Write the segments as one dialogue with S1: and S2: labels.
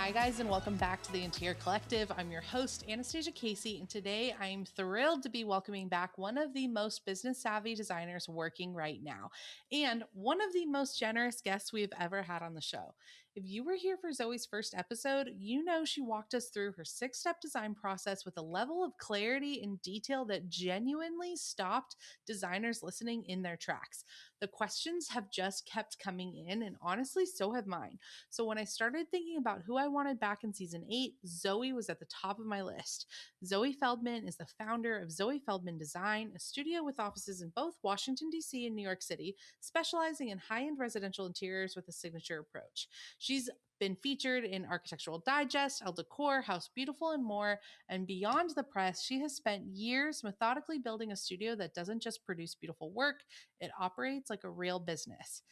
S1: Hi guys, and welcome back to the Interior Collective. I'm your host, Anastasia Casey, and today I'm thrilled to be welcoming back one of the most business savvy designers working right now, and one of the most generous guests we've ever had on the show. If you were here for Zoe's first episode, you know she walked us through her 6-step design process with a level of clarity and detail that genuinely stopped designers listening in their tracks. The questions have just kept coming in, and honestly, so have mine. So when I started thinking about who I wanted back in season 8, Zoe was at the top of my list. Zoë Feldman is the founder of Zoë Feldman Design, a studio with offices in both Washington, D.C. and New York City, specializing in high-end residential interiors with a signature approach. She's been featured in Architectural Digest, Elle Decor, House Beautiful, and more. And beyond the press, she has spent years methodically building a studio that doesn't just produce beautiful work, it operates like a real business.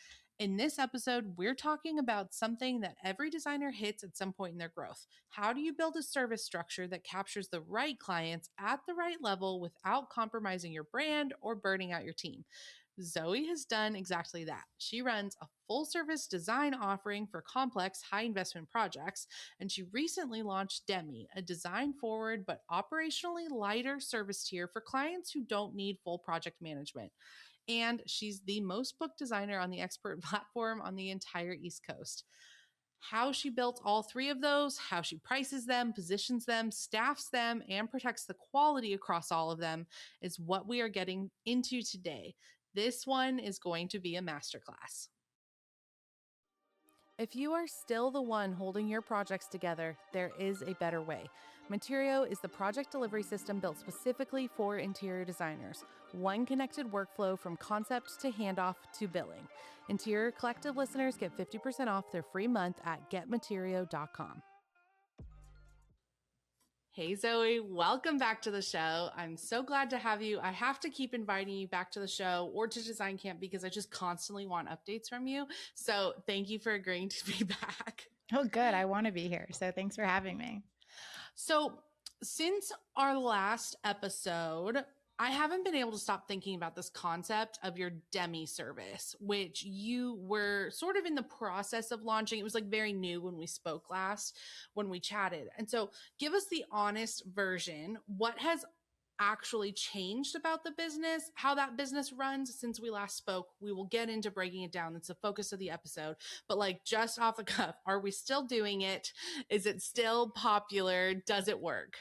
S1: In this episode, we're talking about something that every designer hits at some point in their growth. How do you build a service structure that captures the right clients at the right level without compromising your brand or burning out your team? Zoe has done exactly that. She runs a full service design offering for complex, high investment projects, and she recently launched Demi, a design forward but operationally lighter service tier for clients who don't need full project management. And she's the most booked designer on the expert platform on the entire East Coast. How she built all three of those, how she prices them, positions them, staffs them, and protects the quality across all of them is what we are getting into today. This one is going to be a masterclass. If you are still the one holding your projects together, there is a better way. Materio is the project delivery system built specifically for interior designers. One connected workflow from concept to handoff to billing. Interior Collective listeners get 50% off their free month at getmaterio.com. Hey Zoe, welcome back to the show. I'm so glad to have you. I have to keep inviting you back to the show or to Design Camp because I just constantly want updates from you. So thank you for agreeing to be back.
S2: Oh, good. I want to be here. So thanks for having me.
S1: So since our last episode, I haven't been able to stop thinking about this concept of your Demi service, which you were sort of in the process of launching. It was like very new when we spoke last, when we chatted. And so give us the honest version. What has actually changed about the business, how that business runs since we last spoke? We will get into breaking it down. That's the focus of the episode. But like just off the cuff, are we still doing it? Is it still popular? Does it work?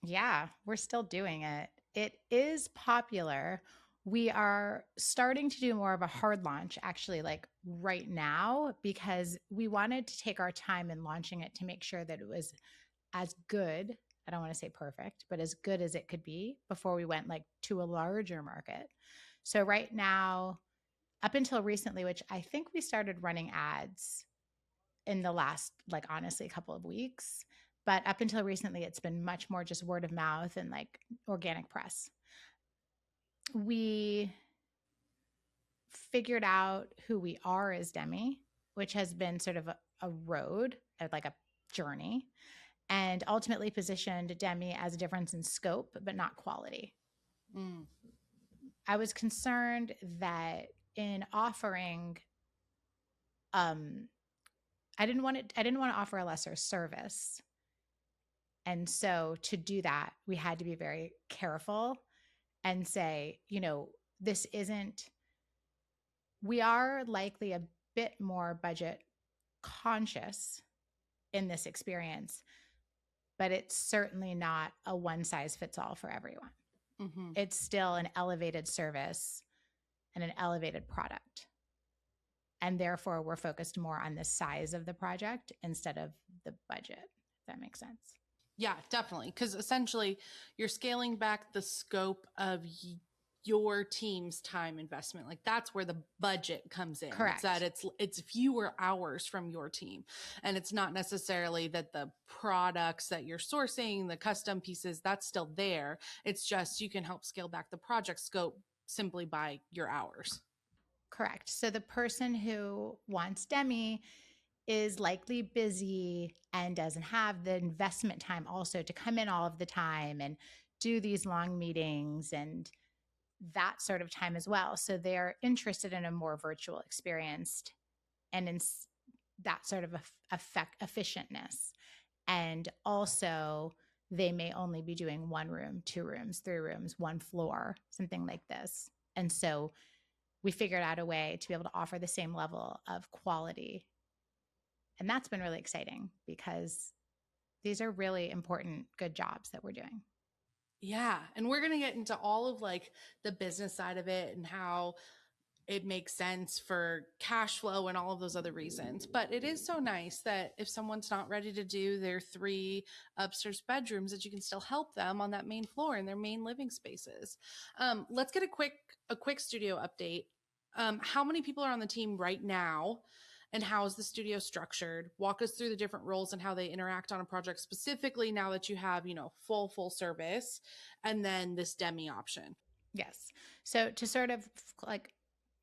S2: Yeah, we're still doing it. It is popular. We are starting to do more of a hard launch actually like right now because we wanted to take our time in launching it to make sure that it was as good. I don't want to say perfect, but as good as it could be before we went like to a larger market. So right now, up until recently, which I think we started running ads in the last, like honestly, a couple of weeks. But up until recently, it's been much more just word of mouth and like organic press. We figured out who we are as Demi, which has been sort of a road, like a journey, and ultimately positioned Demi as a difference in scope, but not quality. I was concerned that in offering, I didn't want to offer a lesser service. And so to do that, we had to be very careful and say, we are likely a bit more budget conscious in this experience, but it's certainly not a one size fits all for everyone. Mm-hmm. It's still an elevated service and an elevated product. And therefore, we're focused more on the size of the project instead of the budget, if that makes sense.
S1: Yeah, definitely. Because essentially you're scaling back the scope of your team's time investment. Like that's where the budget comes in.
S2: Correct.
S1: It's that it's fewer hours from your team. And it's not necessarily that the products that you're sourcing, the custom pieces, that's still there. It's just you can help scale back the project scope simply by your hours.
S2: Correct. So the person who wants Demi is likely busy and doesn't have the investment time also to come in all of the time and do these long meetings and that sort of time as well. So they're interested in a more virtual experience. And that sort of efficientness. And also, they may only be doing one room, two rooms, three rooms, one floor, something like this. And so we figured out a way to be able to offer the same level of quality. And that's been really exciting because these are really important, good jobs that we're doing.
S1: Yeah. And we're going to get into all of like the business side of it and how it makes sense for cash flow and all of those other reasons. But it is so nice that if someone's not ready to do their 3 upstairs bedrooms, that you can still help them on that main floor in their main living spaces. Let's get a quick studio update. How many people are on the team right now? And how is the studio structured? Walk us through the different roles and how they interact on a project, specifically now that you have, full service, and then this Demi option.
S2: Yes. So to sort of like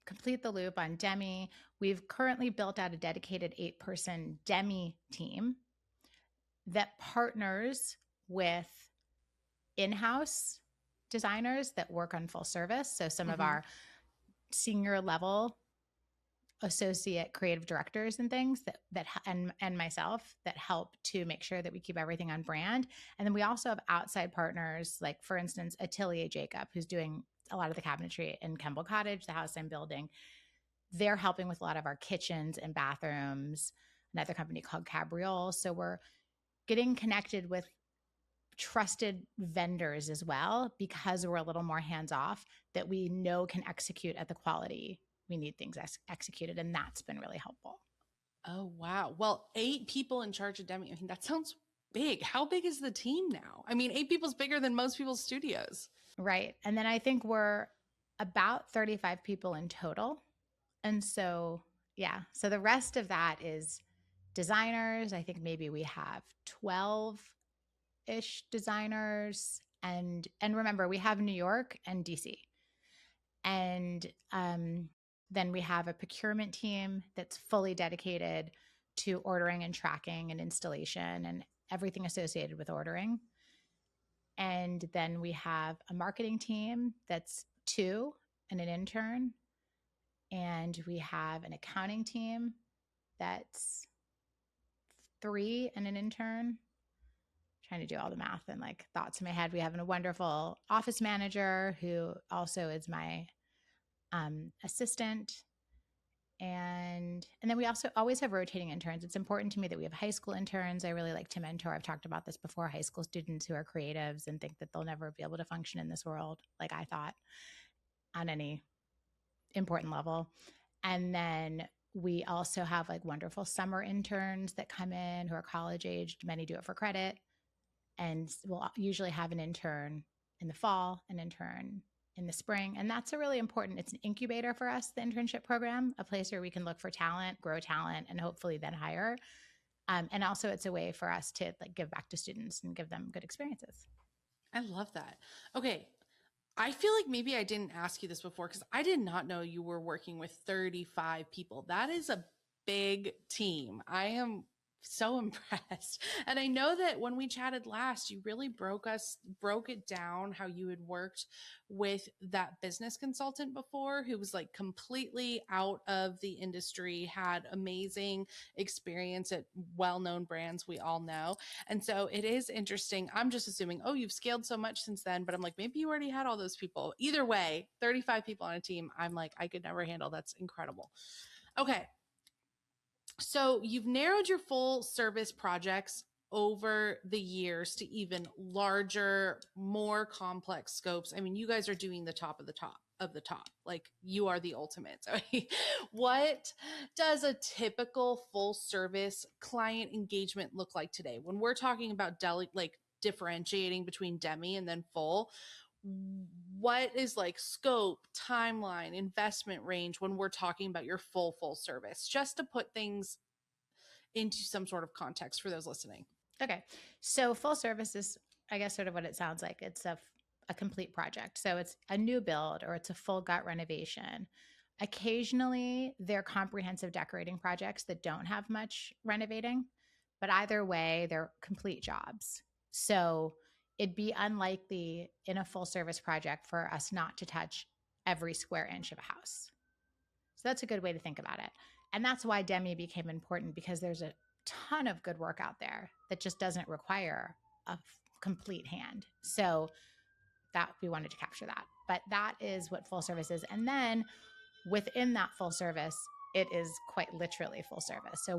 S2: complete the loop on Demi, we've currently built out a dedicated 8-person Demi team that partners with in-house designers that work on full service. So some of
S1: Mm-hmm.
S2: our senior level associate creative directors and things and myself that help to make sure that we keep everything on brand. And then we also have outside partners, like for instance, Atelier Jacob, who's doing a lot of the cabinetry in Kemble Cottage, the house I'm building. They're helping with a lot of our kitchens and bathrooms. Another company called Cabriole. So we're getting connected with trusted vendors as well, because we're a little more hands off, that we know can execute at the quality we need things executed. And that's been really helpful.
S1: Oh, wow. Well, 8 people in charge of Demi. I mean, that sounds big. How big is the team now? I mean, 8 people's bigger than most people's studios.
S2: Right. And then I think we're about 35 people in total. And so, yeah. So the rest of that is designers. I think maybe we have 12-ish designers. And remember, we have New York and DC. And then we have a procurement team that's fully dedicated to ordering and tracking and installation and everything associated with ordering. And then we have a marketing team that's 2 and an intern. And we have an accounting team that's 3 and an intern. Trying to do all the math and like thoughts in my head. We have a wonderful office manager who also is my assistant. And then we also always have rotating interns. It's important to me that we have high school interns. I really like to mentor. I've talked about this before, high school students who are creatives and think that they'll never be able to function in this world, like I thought, on any important level. And then we also have like wonderful summer interns that come in who are college aged. Many do it for credit. And we'll usually have an intern in the fall, an intern in the spring. And that's a really important, it's an incubator for us, the internship program, a place where we can look for talent, grow talent, and hopefully then hire. And also it's a way for us to like give back to students and give them good experiences.
S1: I love that. Okay. I feel like maybe I didn't ask you this before because I did not know you were working with 35 people. That is a big team. I am so impressed. And I know that when we chatted last, you really broke it down how you had worked with that business consultant before who was like completely out of the industry, had amazing experience at well-known brands we all know. And so it is interesting. I'm just assuming, oh, you've scaled so much since then, but I'm like, maybe you already had all those people. Either way, 35 people on a team, I'm like, I could never handle. That's incredible. Okay. So you've narrowed your full service projects over the years to even larger, more complex scopes. I mean, you guys are doing the top of the top of the top. Like you are the ultimate. So what does a typical full service client engagement look like today? When we're talking about like differentiating between Demi and then full, what is like scope, timeline, investment range when we're talking about your full service, just to put things into some sort of context for those listening?
S2: Okay. So full service is, I guess, sort of what it sounds like. It's a complete project. So it's a new build or it's a full gut renovation. Occasionally, they're comprehensive decorating projects that don't have much renovating, but either way, they're complete jobs. So it'd be unlikely in a full service project for us not to touch every square inch of a house. So that's a good way to think about it. And that's why Demi became important, because there's a ton of good work out there that just doesn't require a complete hand. So that we wanted to capture that. But that is what full service is. And then within that full service, it is quite literally full service. So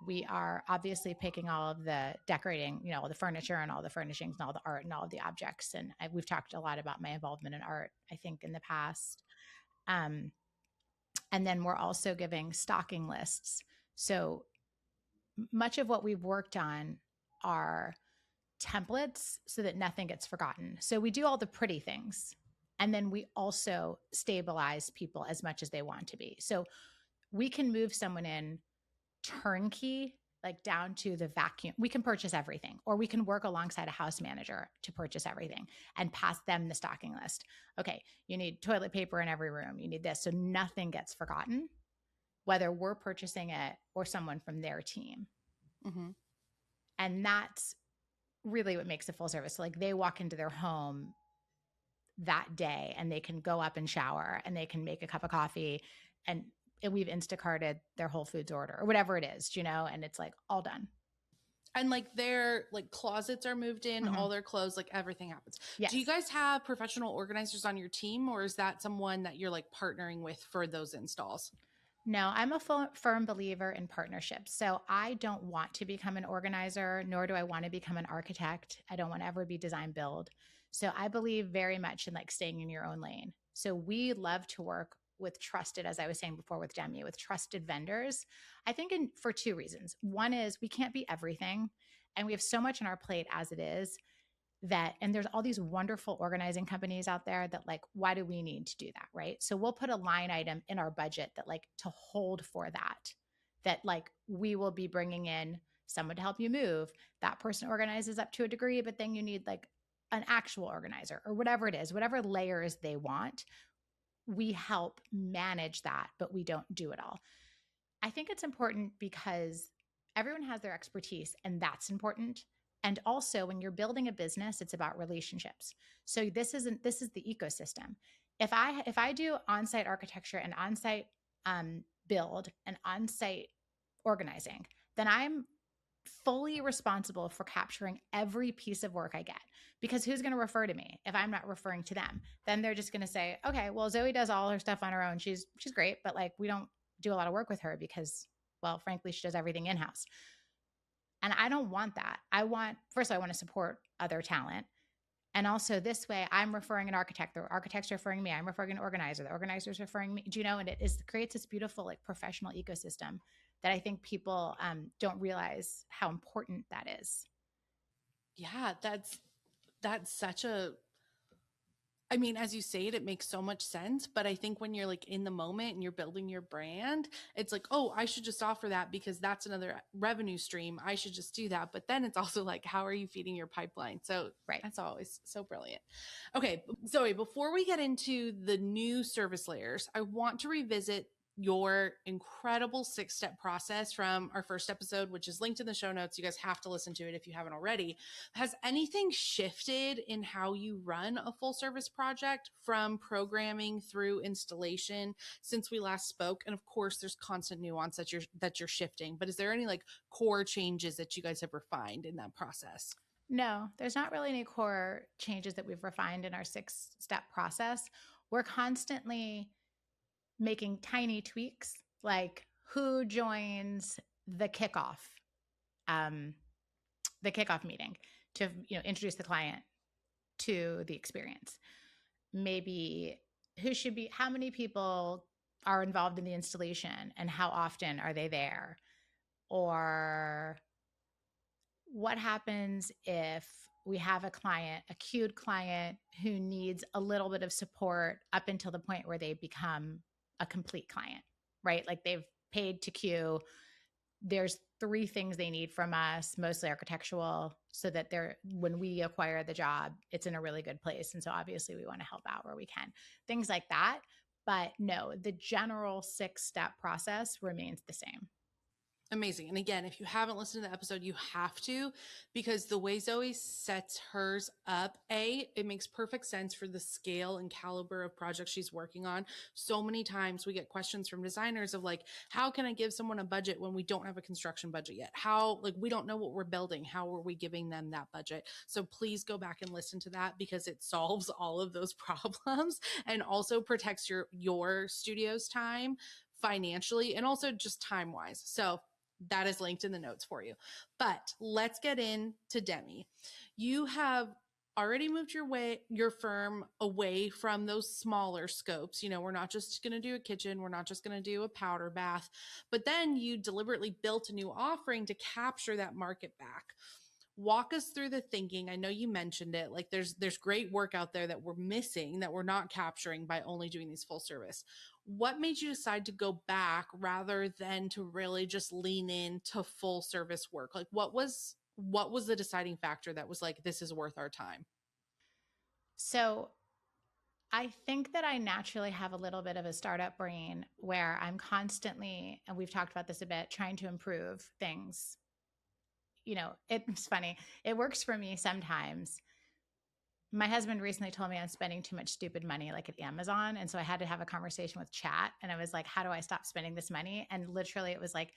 S2: we are obviously picking all of the decorating, all the furniture and all the furnishings and all the art and all of the objects. And we've talked a lot about my involvement in art, I think, in the past. And then we're also giving stocking lists. So much of what we've worked on are templates so that nothing gets forgotten. So we do all the pretty things. And then we also stabilize people as much as they want to be. So we can move someone in turnkey, like down to the vacuum. We can purchase everything, or we can work alongside a house manager to purchase everything and pass them the stocking list. Okay, you need toilet paper in every room. You need this. So nothing gets forgotten, whether we're purchasing it or someone from their team.
S1: Mm-hmm.
S2: And that's really what makes it full service. So like they walk into their home that day and they can go up and shower and they can make a cup of coffee, and we've Instacarted their Whole Foods order or whatever it is, and it's like all done.
S1: And like their like closets are moved in, all their clothes, like everything happens.
S2: Yes.
S1: Do you guys have professional organizers on your team, or is that someone that you're like partnering with for those installs?
S2: No, I'm a firm believer in partnerships. So I don't want to become an organizer, nor do I want to become an architect. I don't want to ever be design build. So I believe very much in like staying in your own lane. So we love to work with trusted, as I was saying before with Demi, with trusted vendors. I think for two reasons. One is we can't be everything, and we have so much on our plate as it is, and there's all these wonderful organizing companies out there that like, why do we need to do that? Right. So we'll put a line item in our budget that like to hold for that like we will be bringing in someone to help you move. That person organizes up to a degree, but then you need like an actual organizer or whatever it is, whatever layers they want. We help manage that, but we don't do it all. I think it's important because everyone has their expertise, and that's important. And also, when you're building a business, it's about relationships. So this is the ecosystem. If I do on-site architecture and on-site build and on-site organizing, then I'm fully responsible for capturing every piece of work I get, because who's going to refer to me if I'm not referring to them? Then they're just going to say, okay, well, Zoe does all her stuff on her own. She's great, but like we don't do a lot of work with her because, well, frankly, she does everything in-house. And I don't want that. I want to support other talent. And also this way, I'm referring an architect, the architect's referring me, I'm referring an organizer, the organizer's referring me. Do you know? And it creates this beautiful like professional ecosystem that I think people don't realize how important that is.
S1: Yeah, that's such a, as you say it, it makes so much sense. But I think when you're like in the moment and you're building your brand, it's like, oh, I should just offer that because that's another revenue stream. I should just do that. But then it's also like, how are you feeding your pipeline? So
S2: right.
S1: That's always so brilliant. Okay, Zoe, before we get into the new service layers, I want to revisit your incredible 6-step process from our first episode, which is linked in the show notes. You guys have to listen to it if you haven't already. Has anything shifted in how you run a full service project from programming through installation since we last spoke? And of course, there's constant nuance that you're shifting, but is there any like core changes that you guys have refined in that process?
S2: No, there's not really any core changes that we've refined in our 6-step process. We're constantly making tiny tweaks, like who joins the kickoff meeting to introduce the client to the experience. Maybe how many people are involved in the installation and how often are they there? Or what happens if we have a queued client who needs a little bit of support up until the point where they become a complete client, right? Like they've paid to queue. There's 3 things they need from us, mostly architectural, so that when we acquire the job, it's in a really good place. And so obviously we want to help out where we can, things like that. But no, the general 6-step process remains the same.
S1: Amazing. And again, if you haven't listened to the episode, you have to, because the way Zoe sets hers up, it makes perfect sense for the scale and caliber of projects she's working on. So many times we get questions from designers of like, how can I give someone a budget when we don't have a construction budget yet? How, like, we don't know what we're building. How are we giving them that budget? So please go back and listen to that, because it solves all of those problems and also protects your studio's time financially and also just time wise. So that is linked in the notes for you. But let's get into Demi. You have already moved your firm away from those smaller scopes. You know, we're not just going to do a kitchen, we're not just going to do a powder bath, but then you deliberately built a new offering to capture that market back. Walk us through the thinking. I know you mentioned it, like there's great work out there that we're missing, that we're not capturing by only doing these full service. What made you decide to go back rather than to really just lean into full service work? Like what was the deciding factor that was like, this is worth our time?
S2: So I think that I naturally have a little bit of a startup brain where I'm constantly, and we've talked about this a bit, trying to improve things. You know, it's funny. It works for me sometimes. My husband recently told me I'm spending too much stupid money like at Amazon. And so I had to have a conversation with chat. And I was like, how do I stop spending this money? And literally it was like,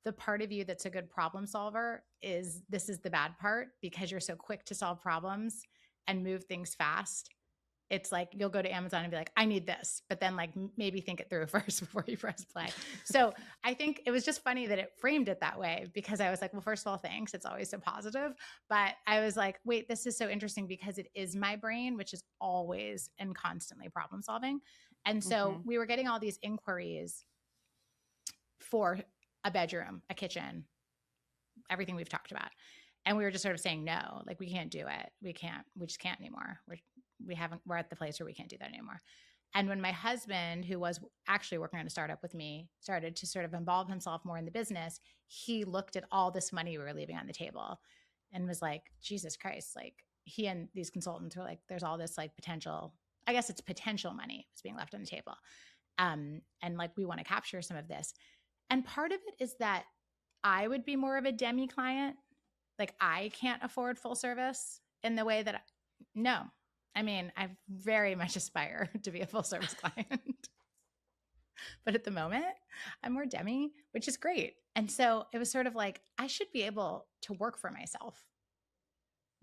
S2: the part of you that's a good problem solver is this is the bad part, because you're so quick to solve problems and move things fast. It's like you'll go to Amazon and be like, I need this, but then like maybe think it through first before you press play. So I think it was just funny that it framed it that way, because I was like, well, first of all, thanks. It's always so positive. But I was like, wait, this is so interesting because it is my brain, which is always and constantly problem solving. And so
S1: Mm-hmm.
S2: we were getting all these inquiries for a bedroom, a kitchen, everything we've talked about. And we were just sort of saying, no, like we can't do it. We just can't anymore. We're at the place where we can't do that anymore. And when my husband, who was actually working on a startup with me, started to sort of involve himself more in the business, he looked at all this money we were leaving on the table and was like, Jesus Christ, like he and these consultants were like, there's all this like potential, I guess it's potential money was being left on the table. And like, we want to capture some of this. And part of it is that I would be more of a Demi client. Like I can't afford full service in the way that no. I mean, I very much aspire to be a full service client. But at the moment, I'm more Demi, which is great. And so it was sort of like, I should be able to work for myself.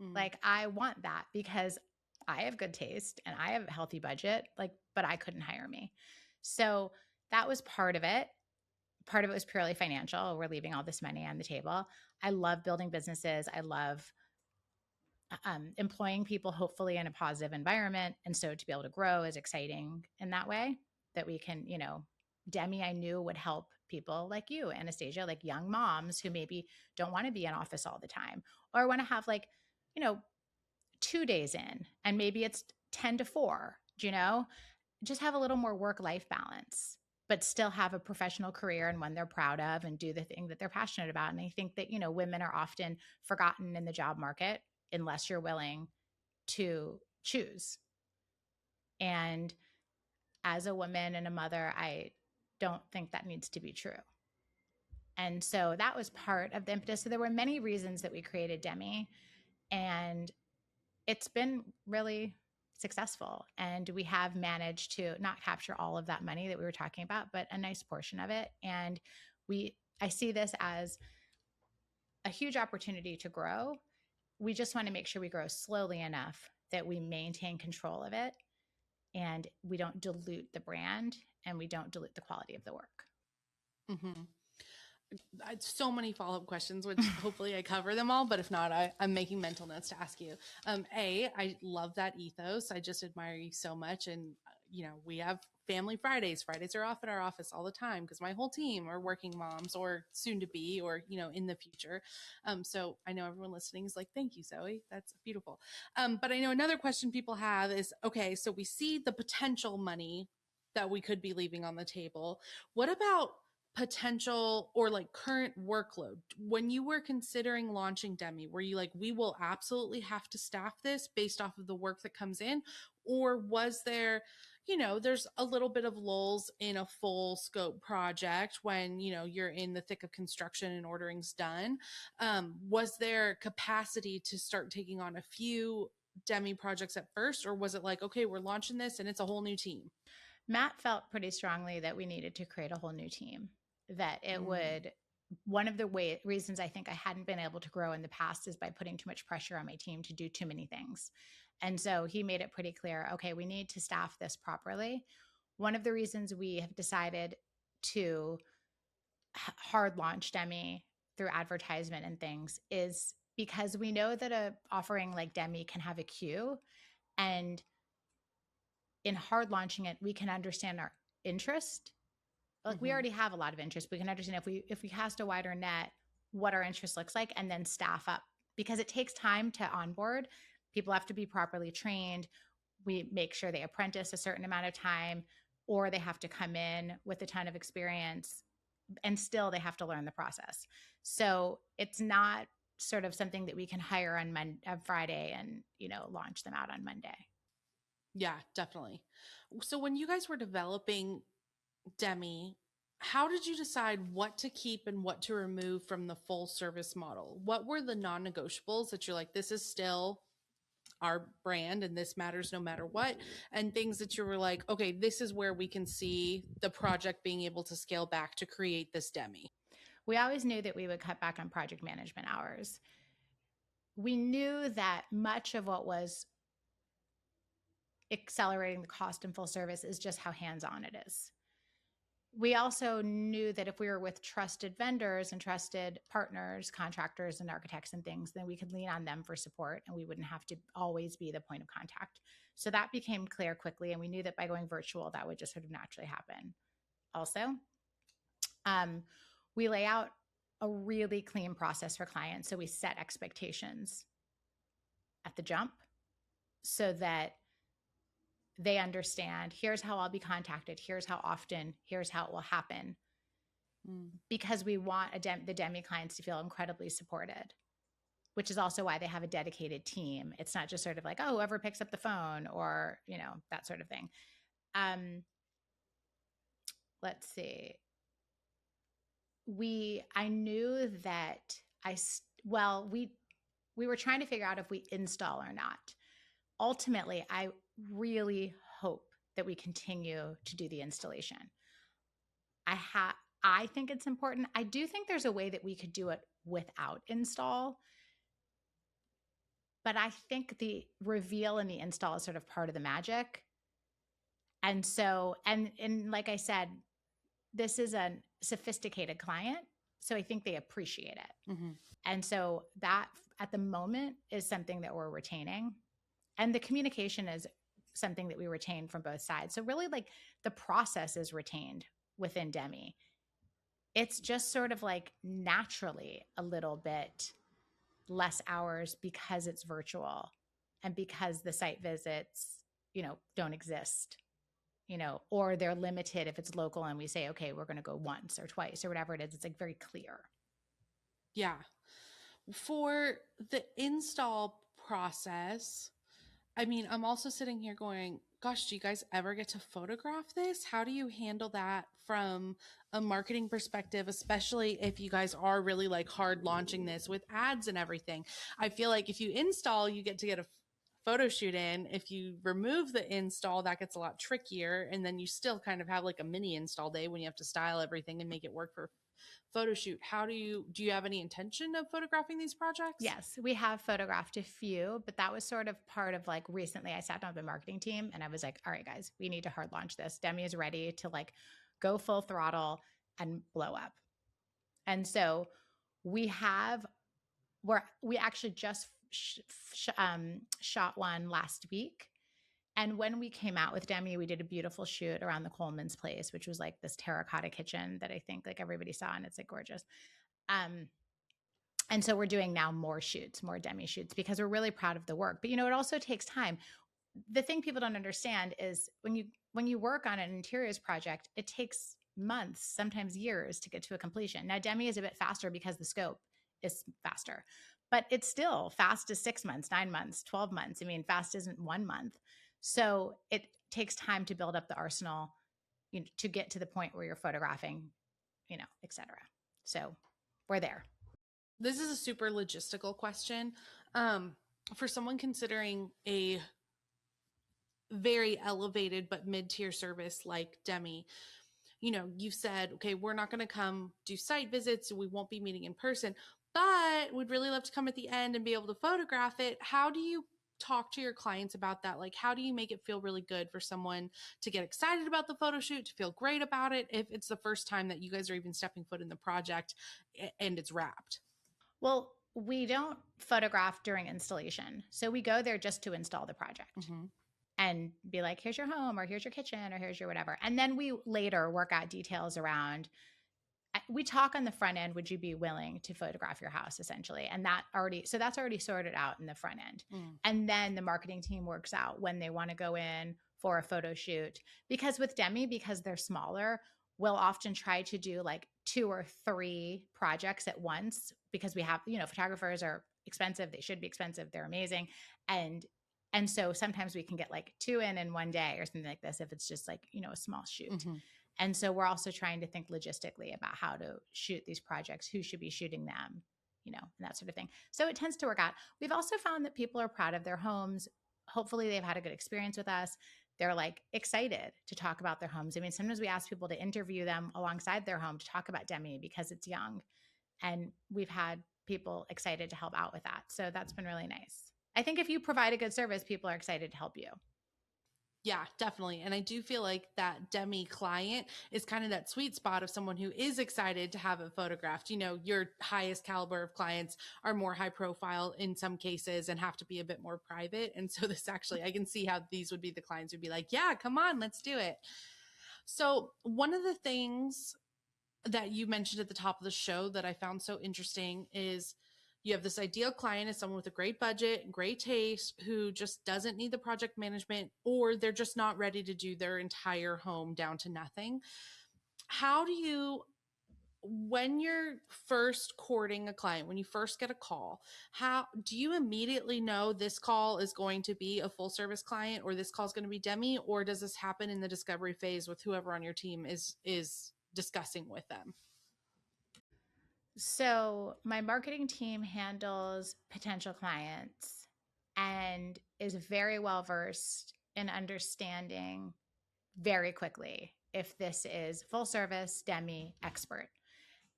S1: Mm-hmm.
S2: Like, I want that because I have good taste and I have a healthy budget, like, but I couldn't hire me. So that was part of it. Part of it was purely financial. We're leaving all this money on the table. I love building businesses. I love employing people, hopefully in a positive environment. And so to be able to grow is exciting in that way, that we can, you know, Demi, I knew would help people like you, Anastasia, like young moms who maybe don't want to be in office all the time or want to have like, you know, 2 days in and maybe it's 10 to 4, you know, just have a little more work life balance, but still have a professional career and one they're proud of and do the thing that they're passionate about. And I think that, you know, women are often forgotten in the job market unless you're willing to choose. And as a woman and a mother, I don't think that needs to be true. And so that was part of the impetus. So there were many reasons that we created Demi, and it's been really successful. And we have managed to not capture all of that money that we were talking about, but a nice portion of it. And I see this as a huge opportunity to grow. We just want to make sure we grow slowly enough that we maintain control of it and we don't dilute the brand and we don't dilute the quality of the work.
S1: Mm-hmm. I had so many follow-up questions, which hopefully I cover them all, but if not, I'm making mental notes to ask you. I love that ethos. I just admire you so much. And, you know, we have family Fridays. Fridays are off at our office all the time because my whole team are working moms or soon to be, or, you know, in the future. So I know everyone listening is like, thank you, Zoe. That's beautiful. But I know another question people have is, okay, so we see the potential money that we could be leaving on the table. What about potential or like current workload when you were considering launching Demi? Were you like, we will absolutely have to staff this based off of the work that comes in, or was there there's a little bit of lulls in a full scope project when, you're in the thick of construction and ordering's done. Was there capacity to start taking on a few Demi projects at first, or was it like, okay, we're launching this and it's a whole new team?
S2: Matt felt pretty strongly that we needed to create a whole new team, that it
S1: Mm.
S2: would, one of the reasons I think I hadn't been able to grow in the past is by putting too much pressure on my team to do too many things. And so he made it pretty clear, okay, we need to staff this properly. One of the reasons we have decided to hard launch Demi through advertisement and things is because we know that a offering like Demi can have a queue, and in hard launching it, we can understand our interest. Like we
S1: Mm-hmm.
S2: already have a lot of interest. We can understand if we cast a wider net, what our interest looks like, and then staff up, because it takes time to onboard. People have to be properly trained. We make sure they apprentice a certain amount of time, or they have to come in with a ton of experience, and still they have to learn the process. So it's not sort of something that we can hire on Friday and launch them out on Monday.
S1: Yeah, definitely. So when you guys were developing Demi, how did you decide what to keep and what to remove from the full service model? What were the non negotiables that you're like, this is still our brand and this matters no matter what? And things that you were like, okay, this is where we can see the project being able to scale back to create this Demi?
S2: We always knew that we would cut back on project management hours. We knew that much of what was accelerating the cost in full service is just how hands-on it is. We also knew that if we were with trusted vendors and trusted partners, contractors and architects and things, then we could lean on them for support and we wouldn't have to always be the point of contact. So that became clear quickly. And we knew that by going virtual, that would just sort of naturally happen. Also, we lay out a really clean process for clients. So we set expectations at the jump so that they understand, here's how I'll be contacted, here's how often, here's how it will happen. Because we want the Demi clients to feel incredibly supported, which is also why they have a dedicated team. It's not just sort of like, oh, whoever picks up the phone or, that sort of thing. Let's see. I knew that we were trying to figure out if we install or not. Ultimately, I really hope that we continue to do the installation. I think it's important. I do think there's a way that we could do it without install, but I think the reveal and the install is sort of part of the magic. And so, and like I said, this is a sophisticated client, so I think they appreciate it.
S1: Mm-hmm.
S2: And so that at the moment is something that we're retaining. And the communication is something that we retain from both sides. So really, like, the process is retained within Demi. It's just sort of like naturally a little bit less hours because it's virtual and because the site visits, don't exist, or they're limited if it's local and we say, okay, we're going to go once or twice or whatever it is. It's like very clear.
S1: Yeah. For the install process, I mean, I'm also sitting here going, gosh, do you guys ever get to photograph this? How do you handle that from a marketing perspective, especially if you guys are really like hard launching this with ads and everything? I feel like if you install, you get to get a photo shoot in. If you remove the install, that gets a lot trickier. And then you still kind of have like a mini install day when you have to style everything and make it work for photo shoot. Do you have any intention of photographing these projects?
S2: Yes, we have photographed a few, but that was sort of part of like recently I sat down with the marketing team and I was like, all right, guys, we need to hard launch this. Demi is ready to like go full throttle and blow up. And so we actually just shot one last week. And when we came out with Demi, we did a beautiful shoot around the Coleman's place, which was like this terracotta kitchen that I think like everybody saw, and it's like gorgeous. And so we're doing now more Demi shoots, because we're really proud of the work. But it also takes time. The thing people don't understand is when you work on an interiors project, it takes months, sometimes years to get to a completion. Now, Demi is a bit faster because the scope is faster, but it's still fast is 6 months, 9 months, 12 months. I mean, fast isn't 1 month. So it takes time to build up the arsenal, to get to the point where you're photographing, et cetera. So we're there.
S1: This is a super logistical question. Um, for someone considering a very elevated but mid-tier service like Demi, you've said, okay, we're not going to come do site visits, we won't be meeting in person, but we'd really love to come at the end and be able to photograph it. How do you talk to your clients about that? Like, how do you make it feel really good for someone to get excited about the photo shoot, to feel great about it, if it's the first time that you guys are even stepping foot in the project and it's wrapped?
S2: Well, we don't photograph during installation. So we go there just to install the project
S1: Mm-hmm.
S2: and be like, here's your home, or here's your kitchen, or here's your whatever. And then we later work out details around. We talk on the front end, would you be willing to photograph your house, essentially? And that's already sorted out in the front end.
S1: Mm.
S2: And then the marketing team works out when they want to go in for a photo shoot. Because with Demi, because they're smaller, we'll often try to do like 2 or 3 projects at once, because we have, photographers are expensive. They should be expensive. They're amazing. And so sometimes we can get like 2 in one day or something like this, if it's just like, a small shoot.
S1: Mm-hmm.
S2: And so we're also trying to think logistically about how to shoot these projects, who should be shooting them, and that sort of thing. So it tends to work out. We've also found that people are proud of their homes. Hopefully they've had a good experience with us. They're like excited to talk about their homes. I mean, sometimes we ask people to interview them alongside their home to talk about Demi because it's young. And we've had people excited to help out with that. So that's been really nice. I think if you provide a good service, people are excited to help you.
S1: Yeah, definitely. And I do feel like that Demi client is kind of that sweet spot of someone who is excited to have it photographed. Your highest caliber of clients are more high profile in some cases and have to be a bit more private. And so this actually, I can see how these would be the clients who'd be like, yeah, come on, let's do it. So one of the things that you mentioned at the top of the show that I found so interesting is you have this ideal client as someone with a great budget, great taste, who just doesn't need the project management, or they're just not ready to do their entire home down to nothing. How do you, when you're first courting a client, when you first get a call, how do you immediately know this call is going to be a full service client, or this call is going to be Demi, or does this happen in the discovery phase with whoever on your team is discussing with them?
S2: So my marketing team handles potential clients and is very well versed in understanding very quickly if this is full service, Demi, expert.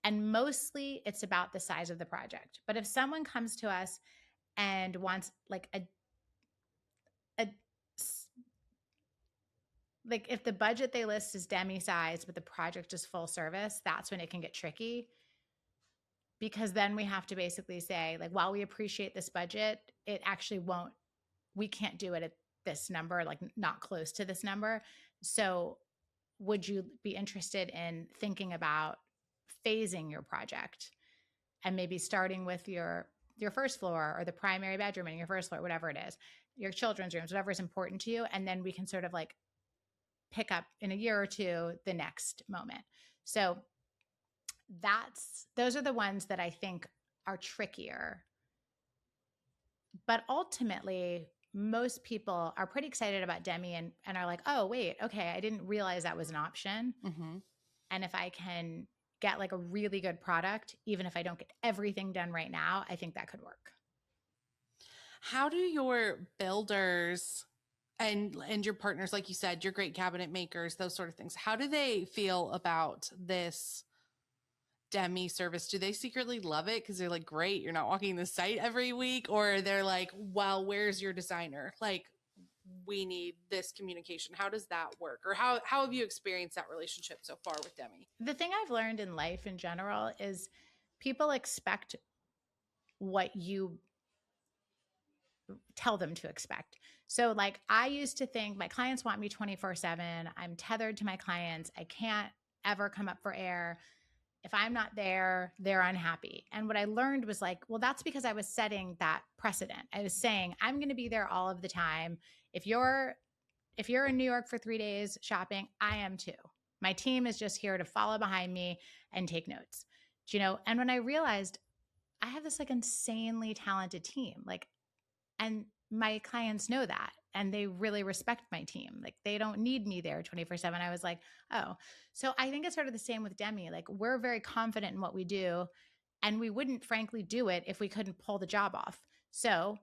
S2: And mostly it's about the size of the project. But if someone comes to us and wants a like if the budget they list is Demi size, but the project is full service, that's when it can get tricky, because then we have to basically say, like, while we appreciate this budget, it actually won't, we can't do it at this number, like not close to this number. So would you be interested in thinking about phasing your project and maybe starting with your first floor, or the primary bedroom in your first floor, whatever it is, your children's rooms, whatever is important to you, and then we can sort of like pick up in a year or two the next moment. So those are the ones that I think are trickier. But ultimately, most people are pretty excited about Demi and are like, oh, wait, okay, I didn't realize that was an option.
S1: Mm-hmm.
S2: And if I can get like a really good product, even if I don't get everything done right now, I think that could work.
S1: How do your builders and your partners, like you said, your great cabinet makers, those sort of things, how do they feel about this Demi service? Do they secretly love it because they're like, great, you're not walking the site every week? Or they're like, well, where's your designer? Like, we need this communication. How does that work? Or how have you experienced that relationship so far with Demi?
S2: The thing I've learned in life in general is people expect what you tell them to expect. So, like, I used to think my clients want me 24/7. I'm tethered to my clients. I can't ever come up for air. If I'm not there, they're unhappy. And what I learned was like, well, that's because I was setting that precedent. I was saying, I'm going to be there all of the time. If you're in New York for 3 days shopping, I am too. My team is just here to follow behind me and take notes. And when I realized I have this like insanely talented team, like, and my clients know that. and they really respect my team. Like they don't need me there 24/7. I was like, oh. So I think it's sort of the same with Demi. Like we're very confident in what we do, and we wouldn't frankly do it if we couldn't pull the job off. So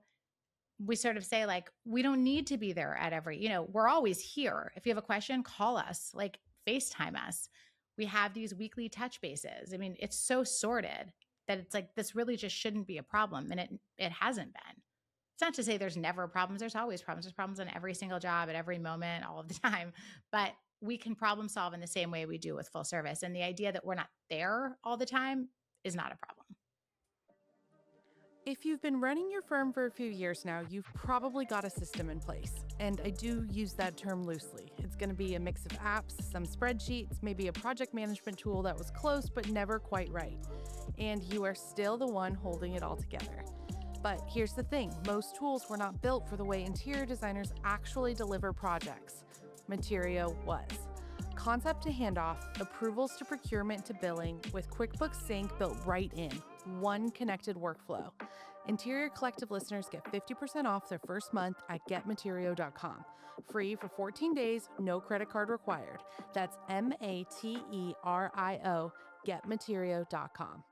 S2: we sort of say like, we don't need to be there at every, we're always here. If you have a question, call us, like FaceTime us. We have these weekly touch bases. I mean, it's so sorted that it's like, this really just shouldn't be a problem. And it hasn't been. It's not to say there's never problems. There's always problems. There's problems on every single job at every moment, all of the time. But we can problem solve in the same way we do with full service. And the idea that we're not there all the time is not a problem.
S1: If you've been running your firm for a few years now, you've probably got a system in place. And I do use that term loosely. It's going to be a mix of apps, some spreadsheets, maybe a project management tool that was close but never quite right. And you are still the one holding it all together. But here's the thing, most tools were not built for the way interior designers actually deliver projects. Material was. Concept to handoff, approvals to procurement to billing, with QuickBooks Sync built right in. One connected workflow. Interior Collective listeners get 50% off their first month at getmaterio.com. Free for 14 days, no credit card required. That's MATERIO, getmaterio.com.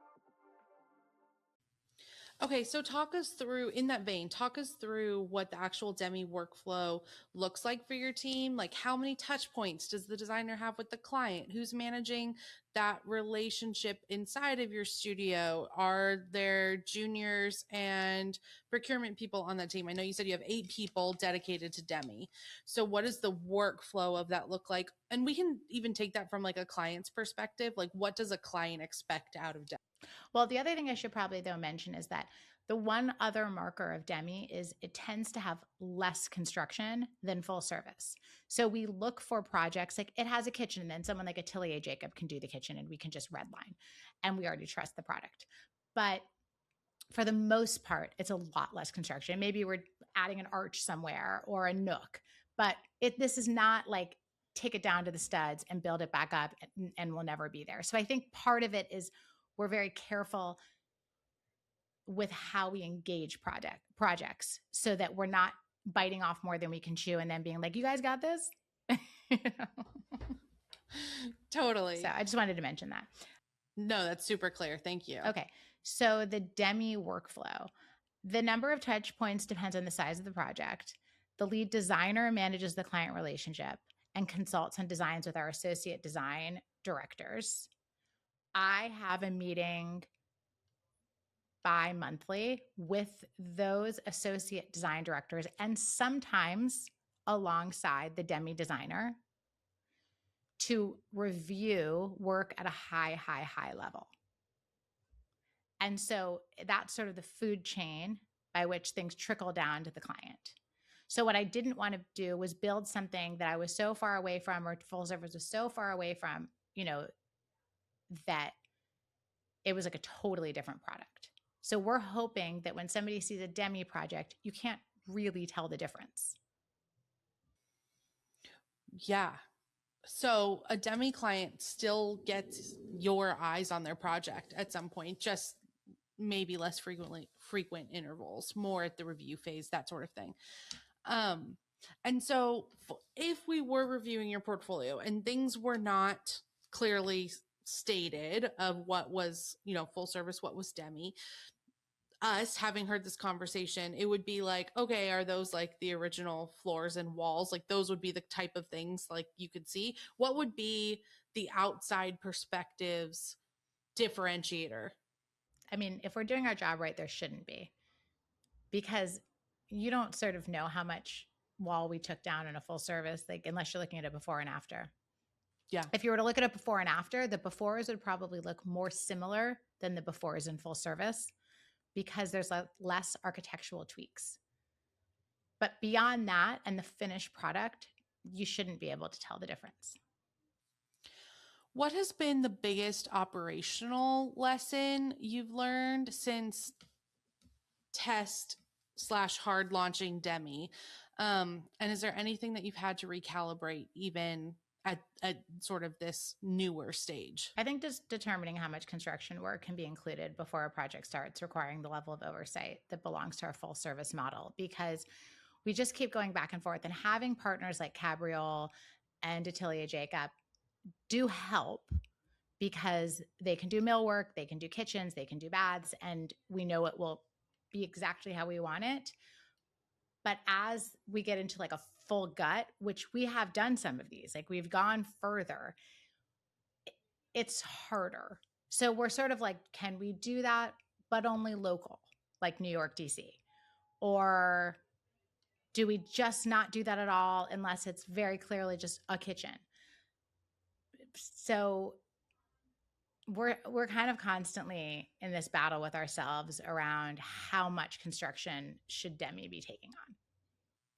S1: Okay, so talk us through, in that vein, talk us through what the actual Demi workflow looks like for your team. Like how many touch points does the designer have with the client? Who's managing that relationship inside of your studio? Are there juniors and procurement people on that team? I know you said you have 8 people dedicated to Demi. So what does the workflow of that look like? And we can even take that from like a client's perspective. Like what does a client expect out of Demi?
S2: Well, the other thing I should probably though mention is that the one other marker of Demi is it tends to have less construction than full service. So we look for projects like it has a kitchen, and then someone like Atelier Jacob can do the kitchen and we can just redline and we already trust the product. But for the most part, it's a lot less construction. Maybe we're adding an arch somewhere or a nook, but this is not like take it down to the studs and build it back up and we'll never be there. So I think part of it is we're very careful with how we engage projects so that we're not biting off more than we can chew and then being like, you guys got this? You know?
S1: Totally.
S2: So I just wanted to mention that.
S1: No, that's super clear. Thank you.
S2: Okay. So the Demi workflow, the number of touch points depends on the size of the project. The lead designer manages the client relationship and consults on designs with our associate design directors. I have a meeting bi-monthly with those associate design directors and sometimes alongside the Demi designer to review work at a high level. And so that's sort of the food chain by which things trickle down to the client. So what I didn't want to do was build something that I was so far away from, or full service was so far away from, that it was like a totally different product. So we're hoping that when somebody sees a Demi project, you can't really tell the difference.
S1: Yeah. So a Demi client still gets your eyes on their project at some point, just maybe less frequent intervals, more at the review phase, that sort of thing. And so if we were reviewing your portfolio and things were not clearly stated of what was, full service, what was Demi, us having heard this conversation, it would be like, okay, are those like the original floors and walls? Like those would be the type of things like you could see. What would be the outside perspectives differentiator?
S2: I mean, if we're doing our job right, there shouldn't be, because you don't sort of know how much wall we took down in a full service, like unless you're looking at a before and after.
S1: Yeah.
S2: If you were to look at a before and after, the befores would probably look more similar than the befores in full service because there's less architectural tweaks. But beyond that and the finished product, you shouldn't be able to tell the difference.
S1: What has been the biggest operational lesson you've learned since test/hard launching Demi? And is there anything that you've had to recalibrate even at sort of this newer stage?
S2: I think just determining how much construction work can be included before a project starts requiring the level of oversight that belongs to our full service model, because we just keep going back and forth. And having partners like Cabriole and Atelier Jacob do help because they can do millwork, they can do kitchens, they can do baths, and we know it will be exactly how we want it. But as we get into like a full gut, which we have done some of these, like we've gone further, it's harder. So we're sort of like, can we do that, but only local, like New York, DC? Or do we just not do that at all unless it's very clearly just a kitchen? So we're kind of constantly in this battle with ourselves around how much construction should Demi be taking on.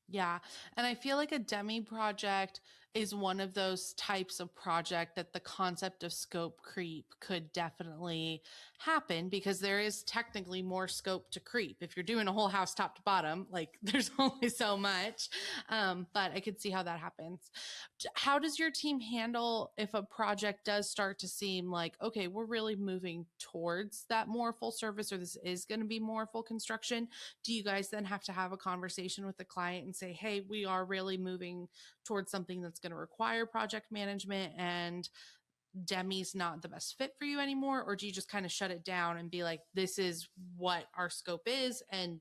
S1: Yeah. And I feel like a Demi project is one of those types of project that the concept of scope creep could definitely happen because there is technically more scope to creep. If you're doing a whole house top to bottom, like there's only so much. But I could see how that happens. How does your team handle if a project does start to seem like, okay, we're really moving towards that more full service, or this is going to be more full construction? Do you guys then have to have a conversation with the client and say, hey, we are really moving towards something that's going to require project management and Demi's not the best fit for you anymore? Or do you just kind of shut it down and be like, this is what our scope is and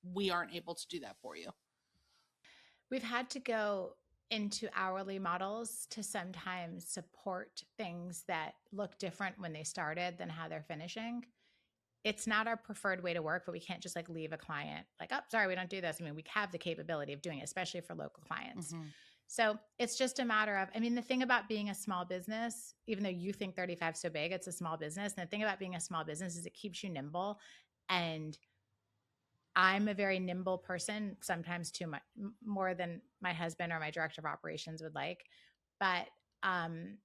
S1: we aren't able to do that for you?
S2: We've had to go into hourly models to sometimes support things that look different when they started than how they're finishing. It's not our preferred way to work, but we can't just like leave a client like, oh, sorry, we don't do this. I mean, we have the capability of doing it, especially for local clients.
S1: Mm-hmm.
S2: So it's just a matter of, I mean, the thing about being a small business, even though you think 35 is so big, it's a small business. And the thing about being a small business is it keeps you nimble. And I'm a very nimble person, sometimes too much more than my husband or my director of operations would like. But um,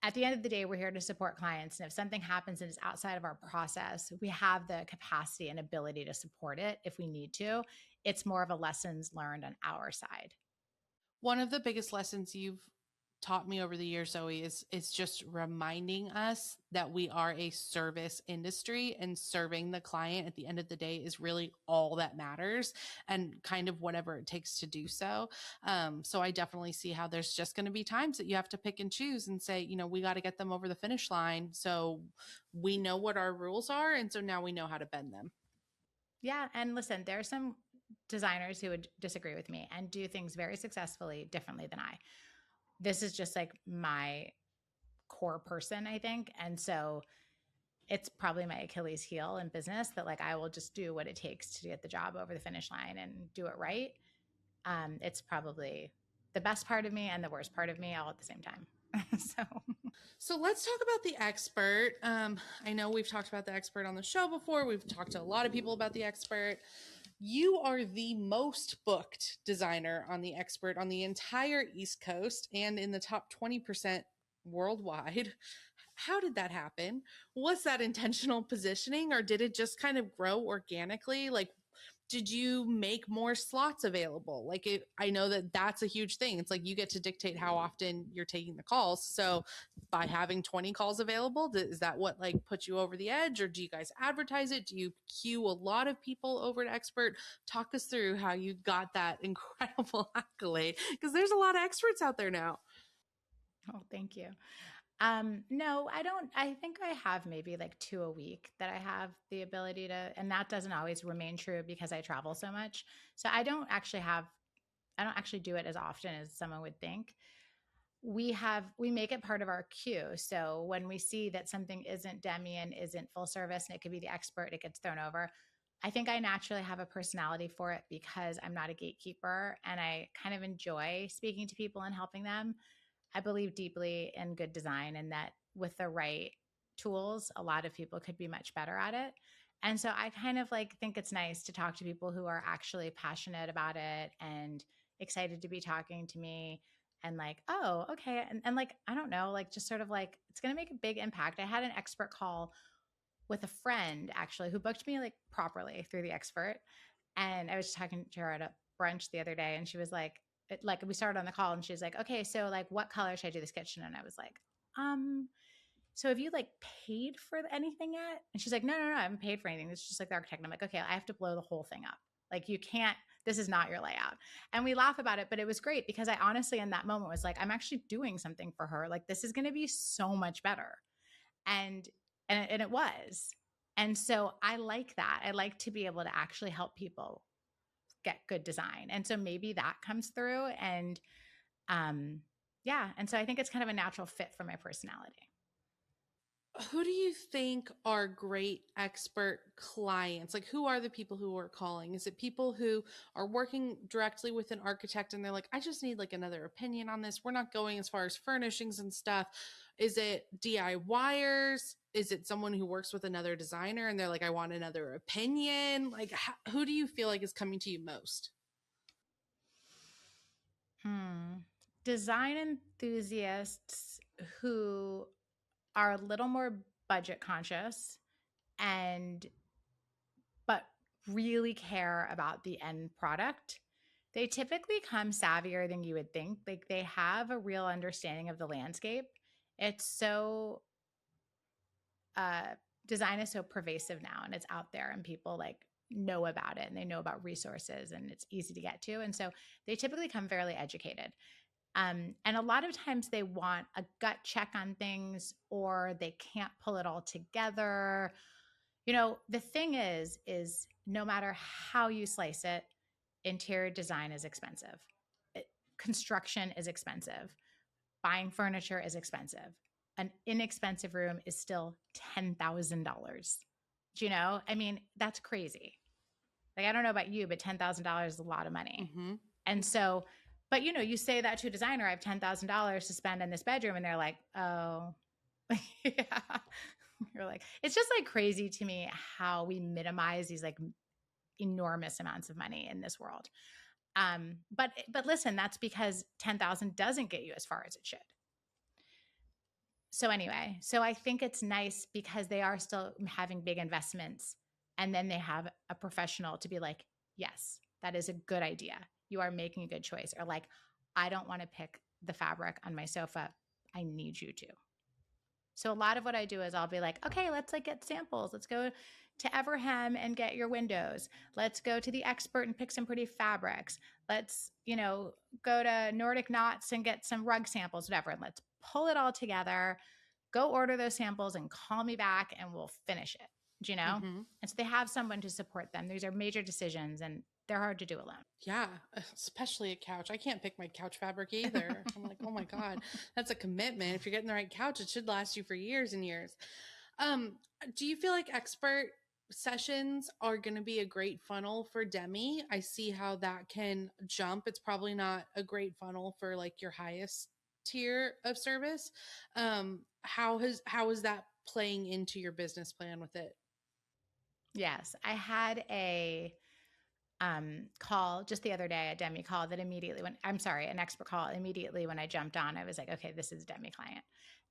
S2: at the end of the day, we're here to support clients. And if something happens and is outside of our process, we have the capacity and ability to support it if we need to. It's more of a lessons learned on our side.
S1: One of the biggest lessons you've taught me over the years, Zoe, is just reminding us that we are a service industry and serving the client at the end of the day is really all that matters and kind of whatever it takes to do so. So I definitely see how there's just going to be times that you have to pick and choose and say, you know, we got to get them over the finish line. So we know what our rules are. And so now we know how to bend them.
S2: Yeah. And listen, there are some designers who would disagree with me and do things very successfully differently than I. This is just like my core person, I think. And so it's probably my Achilles heel in business that like I will just do what it takes to get the job over the finish line and do it right. It's probably the best part of me and the worst part of me all at the same time. So
S1: So let's talk about the expert. I know we've talked about the expert on the show before. We've talked to a lot of people about the expert. You are the most booked designer on the expert on the entire East Coast and in the top 20% worldwide. How did that happen? Was that intentional positioning or did it just kind of grow organically? Like, did you make more slots available? Like it, I know that that's a huge thing. It's like you get to dictate how often you're taking the calls. So by having 20 calls available, is that what like puts you over the edge, or do you guys advertise it? Do you queue a lot of people over to expert? Talk us through how you got that incredible accolade, because there's a lot of experts out there now.
S2: oh, thank you. No, I don't. I think I have maybe like two a week that I have the ability to, and that doesn't always remain true because I travel so much. So I don't actually do it as often as someone would think. We make it part of our queue. So when we see that something isn't Demi and isn't full service and it could be the expert, it gets thrown over. I think I naturally have a personality for it because I'm not a gatekeeper and I kind of enjoy speaking to people and helping them. I believe deeply in good design and that with the right tools, a lot of people could be much better at it. And so I kind of like think it's nice to talk to people who are actually passionate about it and excited to be talking to me and like, oh, okay. And like, I don't know, like just sort of like it's gonna make a big impact. I had an expert call with a friend actually who booked me like properly through the expert. And I was just talking to her at a brunch the other day and she was like we started on the call and she's like, okay, so like what color should I do this kitchen? And I was like, so have you like paid for anything yet? And she's like, no, I haven't paid for anything. It's just like the architect. And I'm like, okay, I have to blow the whole thing up. Like you can't This is not your layout. And we laugh about it, but it was great because I honestly, in that moment, was like, I'm actually doing something for her. Like, this is going to be so much better. And, and it was. And so I like that. I like to be able to actually help people get good design. And so maybe that comes through. And um, yeah. And so I think it's kind of a natural fit for my personality.
S1: Who do you think are great expert clients? Like, who are the people who are calling? Is it people who are working directly with an architect and they're like, I just need like another opinion on this? We're not going as far as furnishings and stuff. Is it DIYers? Is it someone who works with another designer and they're like, I want another opinion? Like, who do you feel like is coming to you most?
S2: Hmm. Design enthusiasts who are a little more budget conscious and but really care about the end product. They typically come savvier than you would think. Like they have a real understanding of the landscape. It's so uh design is so pervasive now and it's out there and people like know about it and they know about resources and it's easy to get to. And so they typically come fairly educated. And a lot of times they want a gut check on things or they can't pull it all together. You know, the thing is no matter how you slice it, interior design is expensive. It, construction is expensive. Buying furniture is expensive. An inexpensive room is still $10,000. Do you know? I mean, that's crazy. Like, I don't know about you, but $10,000 is a lot of money.
S1: Mm-hmm.
S2: And so, but you know, you say that to a designer, I have $10,000 to spend in this bedroom. And they're like, oh, yeah. You're like, it's just like crazy to me how we minimize these like enormous amounts of money in this world. But listen, that's because 10,000 doesn't get you as far as it should. So anyway, so I think it's nice because they are still having big investments and then they have a professional to be like, yes, that is a good idea. You are making a good choice. Or like, I don't want to pick the fabric on my sofa. I need you to. So a lot of what I do is I'll be like, okay, let's like get samples. Let's go to Everhem and get your windows. Let's go to the expert and pick some pretty fabrics. Let's, you know, go to Nordic Knots and get some rug samples, whatever. And let's pull it all together, go order those samples and call me back and we'll finish it. Do you know?
S1: Mm-hmm.
S2: And so they have someone to support them. These are major decisions and they're hard to do alone.
S1: Yeah, especially a couch. I can't pick my couch fabric either. I'm like, oh my God, that's a commitment. If you're getting the right couch, it should last you for years and years. Um, do you feel like expert sessions are going to be a great funnel for Demi? I see how that can jump. It's probably not a great funnel for like your highest tier of service. How is that playing into your business plan with it?
S2: Yes. I had a call just the other day, a Demi call that immediately when I'm sorry, an expert call immediately when I jumped on, I was like, okay, this is a Demi client.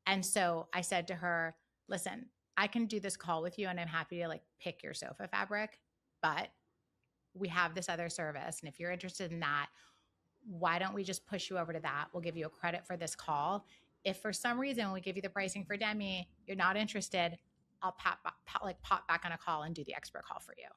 S2: And so I said to her, listen, I can do this call with you and I'm happy to like pick your sofa fabric, but we have this other service. And if you're interested in that, why don't we just push you over to that? We'll give you a credit for this call. If for some reason when we give you the pricing for Demi, you're not interested, I'll pop back on a call and do the expert call for you.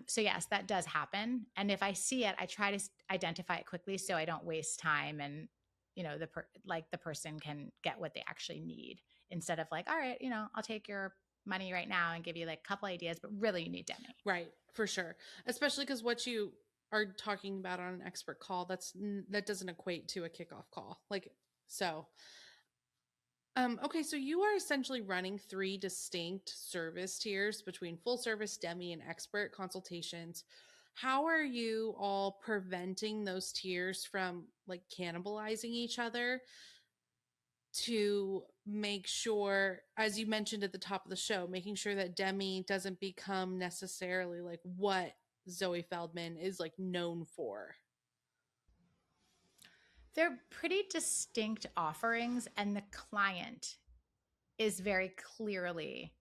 S2: So yes, that does happen. And if I see it, I try to identify it quickly so I don't waste time and you know the person can get what they actually need instead of like, all right, you know, I'll take your money right now and give you like a couple ideas, but really you need Demi.
S1: Right, for sure. Especially because what you are talking about on an expert call, that doesn't equate to a kickoff call. Like, so okay, so you are essentially running three distinct service tiers between full service, Demi, and expert consultations. How are you all preventing those tiers from like cannibalizing each other to make sure, as you mentioned at the top of the show, making sure that Demi doesn't become necessarily like what Zoë Feldman is like known for?
S2: They're pretty distinct offerings and the client is very clearly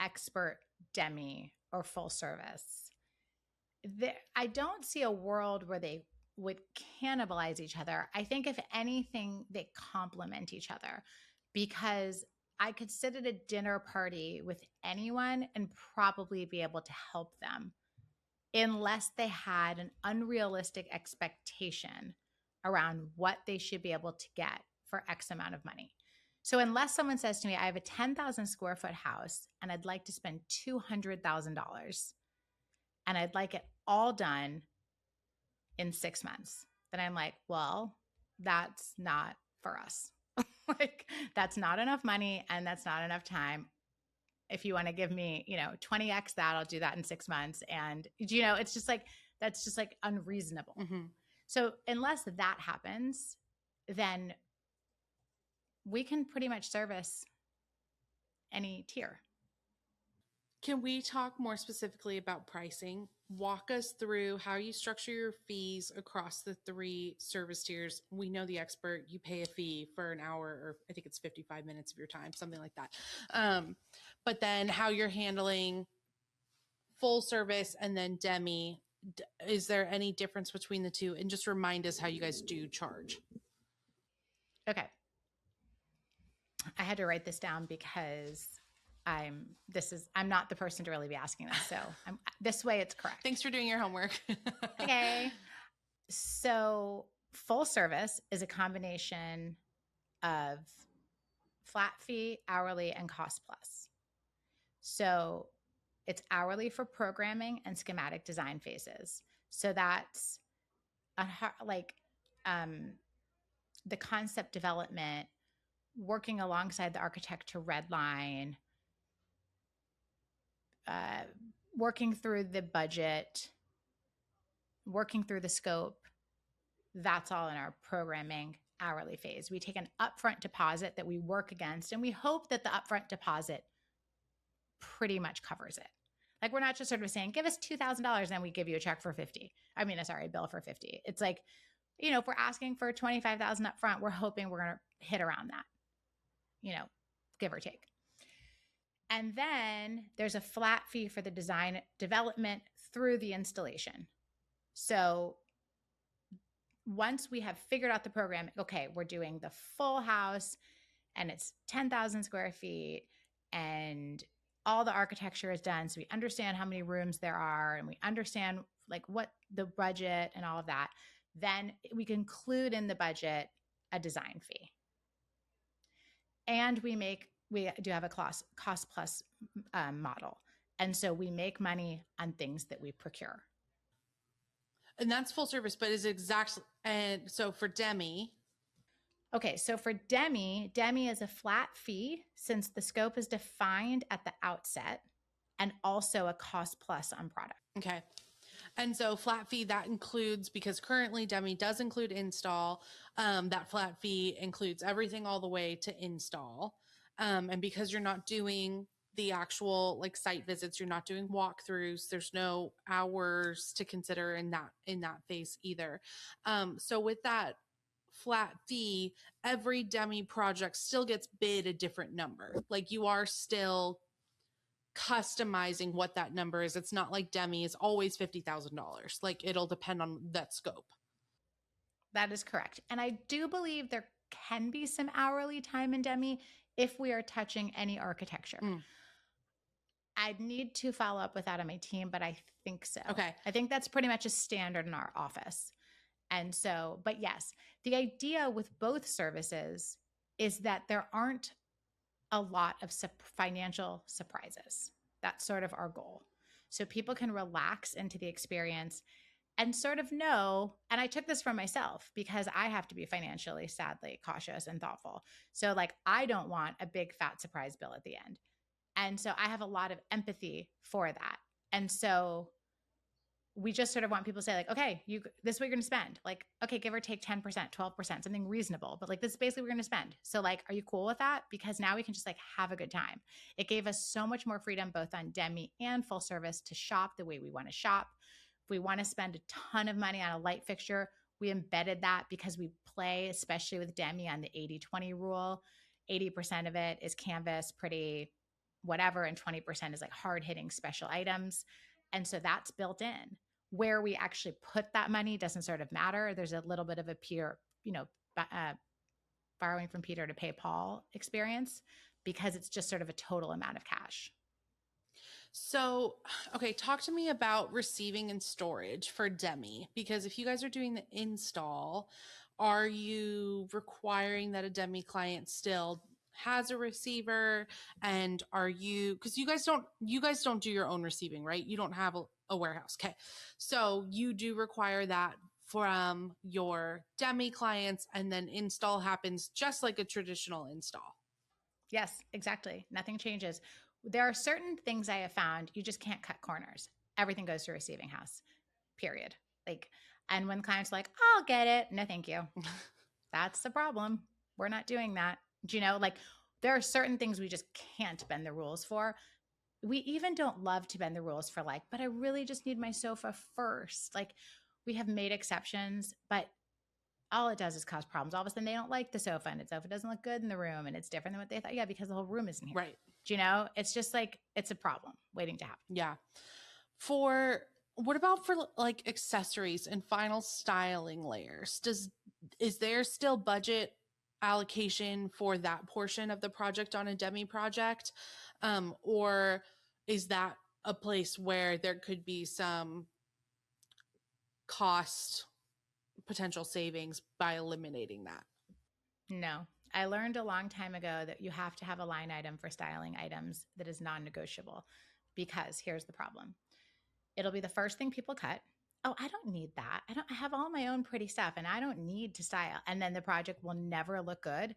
S2: expert, Demi, or full service. I don't see a world where they would cannibalize each other. I think if anything, they complement each other because I could sit at a dinner party with anyone and probably be able to help them unless they had an unrealistic expectation around what they should be able to get for X amount of money. So unless someone says to me, I have a 10,000 square foot house and I'd like to spend $200,000 and I'd like it all done in 6 months, then I'm like, well, that's not for us. Like, that's not enough money and that's not enough time. If you want to give me, 20x that, I'll do that in 6 months. And, it's just like, that's just like unreasonable.
S1: Mm-hmm.
S2: So unless that happens, then we can pretty much service any tier.
S1: Can we talk more specifically about pricing? Walk us through how you structure your fees across the 3 service tiers. We know the expert, you pay a fee for an hour, or I think it's 55 minutes of your time, something like that. But then how you're handling full service and then Demi. Is there any difference between the two? And just remind us how you guys do charge.
S2: Okay. I had to write this down because I'm not the person to really be asking this. So this way it's correct.
S1: Thanks for doing your homework.
S2: Okay. So full service is a combination of flat fee, hourly, and cost plus. So it's hourly for programming and schematic design phases. So that's the concept development, working alongside the architect to redline, working through the budget, working through the scope. That's all in our programming hourly phase. We take an upfront deposit that we work against, and we hope that the upfront deposit pretty much covers it. Like, we're not just sort of saying, give us $2,000 and we give you a check for 50. I mean, sorry, a bill for 50. It's like, if we're asking for 25,000 up front, we're hoping we're going to hit around that, give or take. And then there's a flat fee for the design development through the installation. So once we have figured out the program, okay, we're doing the full house and it's 10,000 square feet and all the architecture is done. So we understand how many rooms there are and we understand like what the budget and all of that. Then we can include in the budget a design fee. And we do have a cost plus model. And so we make money on things that we procure.
S1: And that's full service, but is it exactly, and so for Demi.
S2: Okay, so for Demi is a flat fee since the scope is defined at the outset, and also a cost plus on product.
S1: Okay. And so flat fee, that includes, because currently Demi does include install, that flat fee includes everything all the way to install. And because you're not doing the actual like site visits, you're not doing walkthroughs, there's no hours to consider in that phase either. So with that flat fee, every Demi project still gets bid a different number. Like, you are still customizing what that number is. It's not like Demi is always $50,000. Like, it'll depend on that scope.
S2: That is correct. And I do believe there can be some hourly time in Demi if we are touching any architecture. I'd need to follow up with that on my team, but I think so.
S1: Okay.
S2: I think that's pretty much a standard in our office. And so, but yes, the idea with both services is that there aren't a lot of financial surprises. That's sort of our goal. So people can relax into the experience and sort of know, and I took this from myself because I have to be financially, sadly, cautious and thoughtful. So like, I don't want a big fat surprise bill at the end. And so I have a lot of empathy for that. And so we just sort of want people to say like, okay, this is what you're going to spend. Like, okay, give or take 10%, 12%, something reasonable. But like, this is basically what we're going to spend. So like, are you cool with that? Because now we can just like have a good time. It gave us so much more freedom, both on Demi and full service, to shop the way we want to shop. If we want to spend a ton of money on a light fixture, we embedded that because we play, especially with Demi, on the 80-20 rule. 80% of it is canvas, pretty, whatever, and 20% is like hard hitting special items. And so that's built in. Where we actually put that money doesn't sort of matter. There's a little bit of a Peter, borrowing from Peter to pay Paul experience, because it's just sort of a total amount of cash.
S1: So, okay, talk to me about receiving and storage for Demi, because if you guys are doing the install, are you requiring that a Demi client still has a receiver? And are you, because you guys don't do your own receiving, right? You don't have a warehouse. Okay. So you do require that from your Demi clients, and then install happens just like a traditional install.
S2: Yes, exactly. Nothing changes. There are certain things I have found you just can't cut corners. Everything goes to receiving house, period. Like, and when clients are like, I'll get it. No, thank you. That's the problem. We're not doing that. Do you know, like, there are certain things we just can't bend the rules for. We even don't love to bend the rules for, like, but I really just need my sofa first. Like, we have made exceptions, but all it does is cause problems. All of a sudden, they don't like the sofa, and the sofa doesn't look good in the room, and it's different than what they thought. Yeah, because the whole room isn't here.
S1: Right.
S2: Do you know? It's just like it's a problem waiting to happen.
S1: Yeah. For what about for like accessories and final styling layers? Is there still budget allocation for that portion of the project on a Demi project? Or is that a place where there could be some cost potential savings by eliminating that?
S2: No, I learned a long time ago that you have to have a line item for styling items that is non-negotiable, because here's the problem: it'll be the first thing people cut. Oh, I don't need that. I have all my own pretty stuff and I don't need to style. And then the project will never look good.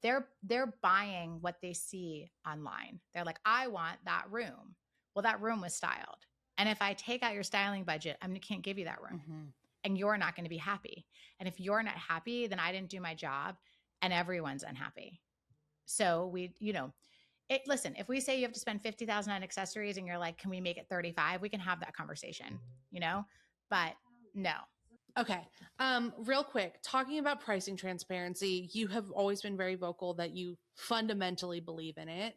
S2: They're buying what they see online. They're like, I want that room. Well, that room was styled. And if I take out your styling budget, I can't give you that room.
S1: Mm-hmm.
S2: And you're not going to be happy. And if you're not happy, then I didn't do my job and everyone's unhappy. So listen, if we say you have to spend 50,000 on accessories and you're like, can we make it 35? We can have that conversation, but no.
S1: Okay. Real quick, talking about pricing transparency, you have always been very vocal that you fundamentally believe in it.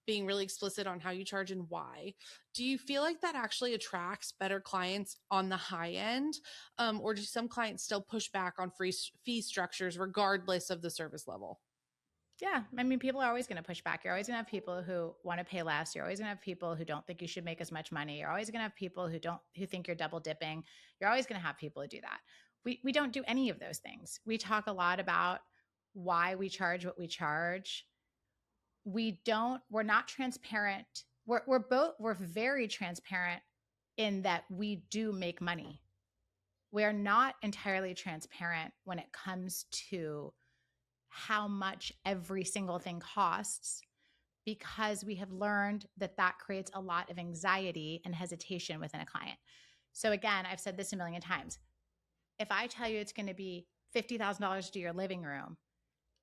S1: Being really explicit on how you charge and why. Do you feel like that actually attracts better clients on the high end? Or do some clients still push back on fee structures regardless of the service level?
S2: Yeah. People are always going to push back. You're always going to have people who want to pay less. You're always going to have people who don't think you should make as much money. You're always going to have people who think you're double dipping. You're always going to have people who do that. We don't do any of those things. We talk a lot about why we charge what we charge. We're not transparent. We're very transparent in that we do make money. We're not entirely transparent when it comes to how much every single thing costs, because we have learned that that creates a lot of anxiety and hesitation within a client. So again, I've said this a million times. If I tell you it's going to be $50,000 to do your living room,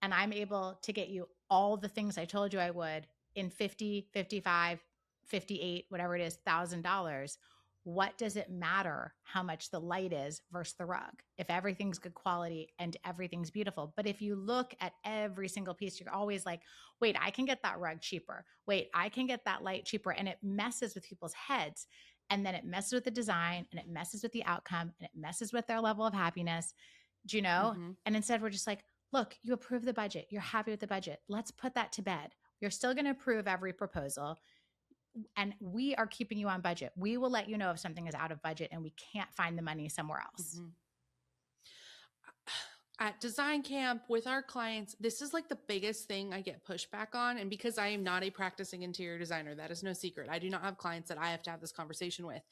S2: and I'm able to get you all the things I told you I would in 50, 55, 58, whatever it is, $1,000, what does it matter how much the light is versus the rug if everything's good quality and everything's beautiful? But if you look at every single piece, you're always like, wait, I can get that rug cheaper. Wait, I can get that light cheaper. And it messes with people's heads. And then it messes with the design, and it messes with the outcome, and it messes with their level of happiness. Do you know?
S1: Mm-hmm.
S2: And instead, we're just like, look, you approve the budget. You're happy with the budget. Let's put that to bed. You're still going to approve every proposal, and we are keeping you on budget. We will let you know if something is out of budget and we can't find the money somewhere else.
S1: Mm-hmm. At design camp with our clients, this is like the biggest thing I get pushback on. And because I am not a practicing interior designer, that is no secret. I do not have clients that I have to have this conversation with.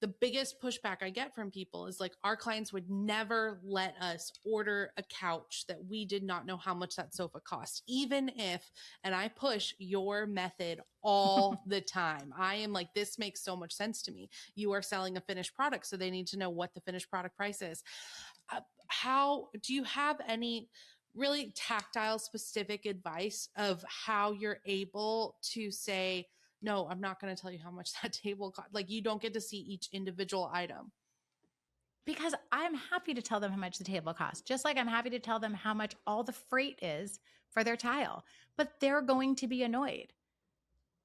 S1: The biggest pushback I get from people is like, our clients would never let us order a couch that we did not know how much that sofa cost, even if, and I push your method all the time. I am like, this makes so much sense to me. You are selling a finished product, so they need to know what the finished product price is. How do you have any really tactile, specific advice of how you're able to say, no, I'm not going to tell you how much that table cost? Like, you don't get to see each individual item.
S2: Because I'm happy to tell them how much the table costs, just like I'm happy to tell them how much all the freight is for their tile, but they're going to be annoyed.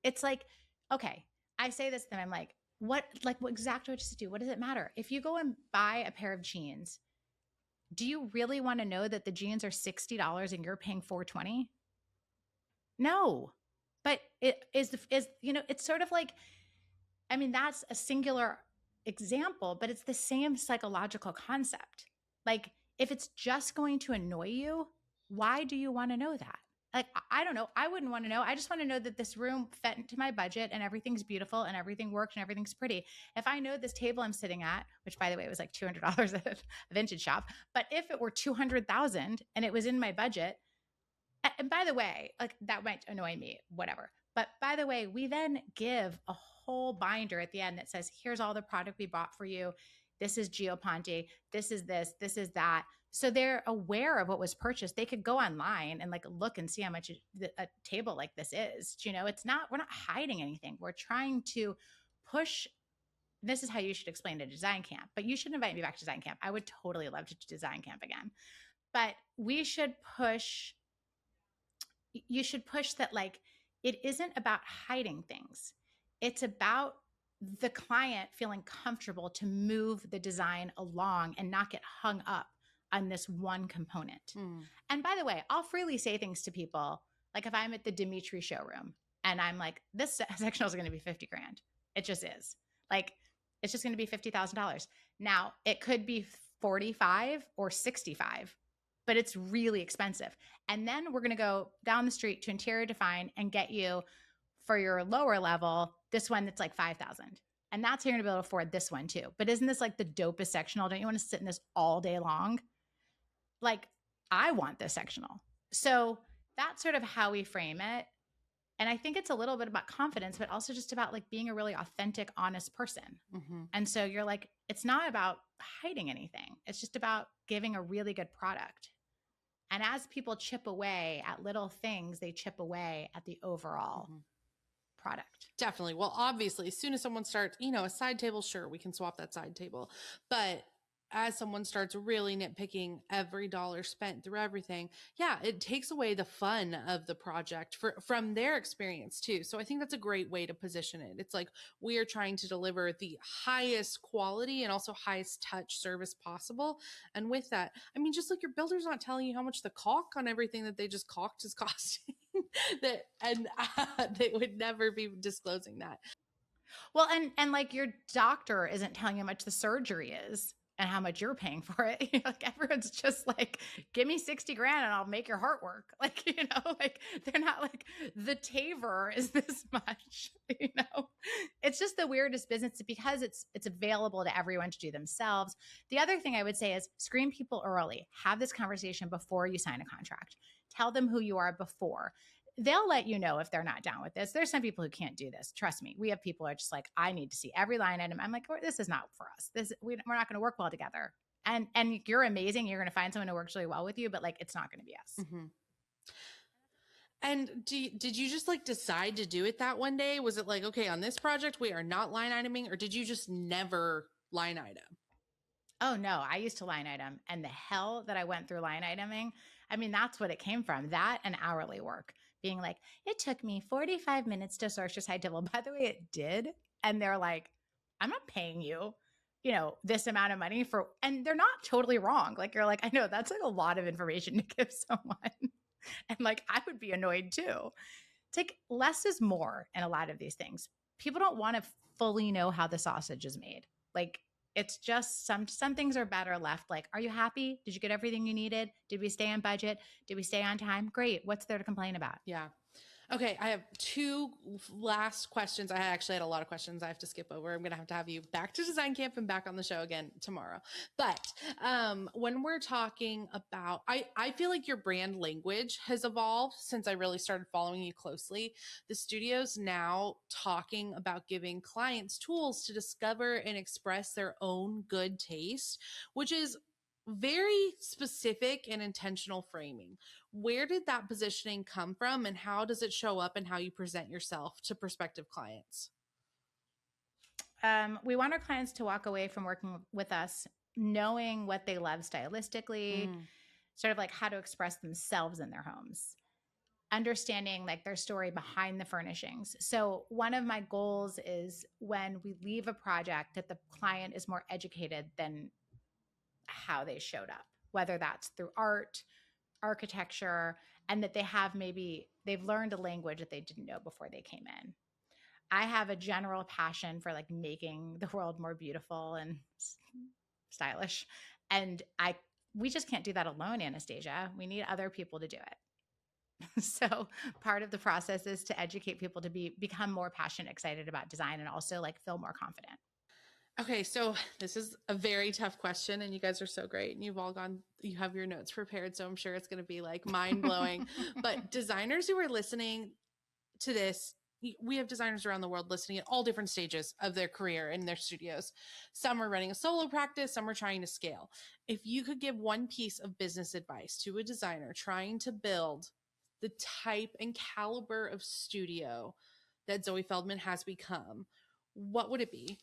S2: It's like, okay, I say this, then I'm like, what exactly what does it do? What does it matter? If you go and buy a pair of jeans, do you really want to know that the jeans are $60 and you're paying $420? No. But it is, you know, it's sort of like, I mean, that's a singular example, but it's the same psychological concept. Like, if it's just going to annoy you, why do you want to know that? Like, I don't know. I wouldn't want to know. I just want to know that this room fit into my budget and everything's beautiful and everything works and everything's pretty. If I know this table I'm sitting at, which by the way was like $200 at a vintage shop, but if it were 200,000 and it was in my budget, and by the way, like that might annoy me, whatever. But by the way, we then give a whole binder at the end that says, here's all the product we bought for you. This is Geoponte. This is this. This is that. So they're aware of what was purchased. They could go online and like look and see how much a table like this is. You know, we're not hiding anything. We're trying to push. This is how you should explain to design camp, but you should invite me back to design camp. I would totally love to do design camp again. But we should push you should push that, like, it isn't about hiding things. It's about the client feeling comfortable to move the design along and not get hung up on this one component. And by the way, I'll freely say things to people. Like if I'm at the Dimitri showroom and I'm like, this sectional is going to be 50 grand. It just is. Like, it's just going to be $50,000. Now it could be 45 or 65, but it's really expensive. And then we're going to go down the street to Interior Define and get you for your lower level, this one that's like 5,000. And that's how you're going to be able to afford this one too. But isn't this like the dopest sectional? Don't you want to sit in this all day long? Like, I want this sectional. So that's sort of how we frame it. And I think it's a little bit about confidence, but also just about like being a really authentic, honest person. And so you're like, it's not about hiding anything. It's just about giving a really good product. And as people chip away at little things, they chip away at the overall product.
S1: Definitely. Well, obviously, as soon as someone starts, a side table, sure, we can swap that side table. But as someone starts really nitpicking every dollar spent through everything, yeah, it takes away the fun of the project from their experience too. So I think that's a great way to position it. It's like we are trying to deliver the highest quality and also highest touch service possible. And with that, I mean, just like your builder's not telling you how much the caulk on everything that they just caulked is costing. They would never be disclosing that.
S2: Well, and like your doctor isn't telling you how much the surgery is and how much you're paying for it. Like everyone's just like, give me 60 grand and I'll make your heart work. Like, like they're not like the TAVR is this much, it's just the weirdest business because it's available to everyone to do themselves. The other thing I would say is screen people early, have this conversation before you sign a contract, tell them who you are before. They'll let you know if they're not down with this. There's some people who can't do this. Trust me. We have people who are just like, I need to see every line item. I'm like, this is not for us. We're not going to work well together. And you're amazing. You're going to find someone who works really well with you, but like, it's not going to be us.
S1: And did you just like decide to do it that one day? Was it like, okay, on this project, we are not line iteming, or did you just never line item?
S2: Oh no, I used to line item, and the hell that I went through line iteming. I mean, that's what it came from. That and hourly work. Being like, it took me 45 minutes to source your side table. By the way, it did. And they're like, I'm not paying you, this amount of money for, and they're not totally wrong. Like, you're like, I know that's like a lot of information to give someone. And like, I would be annoyed too. It's like less is more in a lot of these things. People don't want to fully know how the sausage is made. Like, it's just some things are better left. Like, are you happy? Did you get everything you needed? Did we stay on budget? Did we stay on time? Great. What's there to complain about?
S1: Yeah. Okay, I have two last questions. I actually had a lot of questions I have to skip over. I'm going to have you back to design camp and back on the show again tomorrow. But when we're talking about, I feel like your brand language has evolved since I really started following you closely. The studio's now talking about giving clients tools to discover and express their own good taste, which is very specific and intentional framing. Where did that positioning come from, and how does it show up in how you present yourself to prospective clients?
S2: We want our clients to walk away from working with us knowing what they love stylistically, sort of like how to express themselves in their homes, understanding like their story behind the furnishings. So one of my goals is when we leave a project that the client is more educated than how they showed up, whether that's through art, architecture, and that they've learned a language that they didn't know before they came in. I have a general passion for like making the world more beautiful and stylish. And we just can't do that alone, Anastasia. We need other people to do it. So part of the process is to educate people to become more passionate, excited about design, and also like feel more confident.
S1: Okay, so this is a very tough question, and you guys are so great, and you have your notes prepared, so I'm sure it's going to be like mind blowing. But designers who are listening to this, we have designers around the world listening at all different stages of their career in their studios. Some are running a solo practice, some are trying to scale. If you could give one piece of business advice to a designer trying to build the type and caliber of studio that Zoë Feldman has become, what would it be?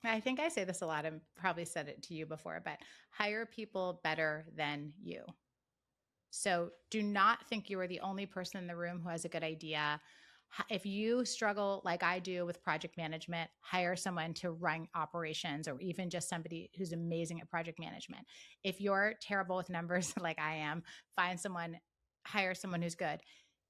S2: I think I say this a lot and probably said it to you before, but hire people better than you. So do not think you are the only person in the room who has a good idea. If you struggle like I do with project management, hire someone to run operations, or even just somebody who's amazing at project management. If you're terrible with numbers like I am, hire someone who's good.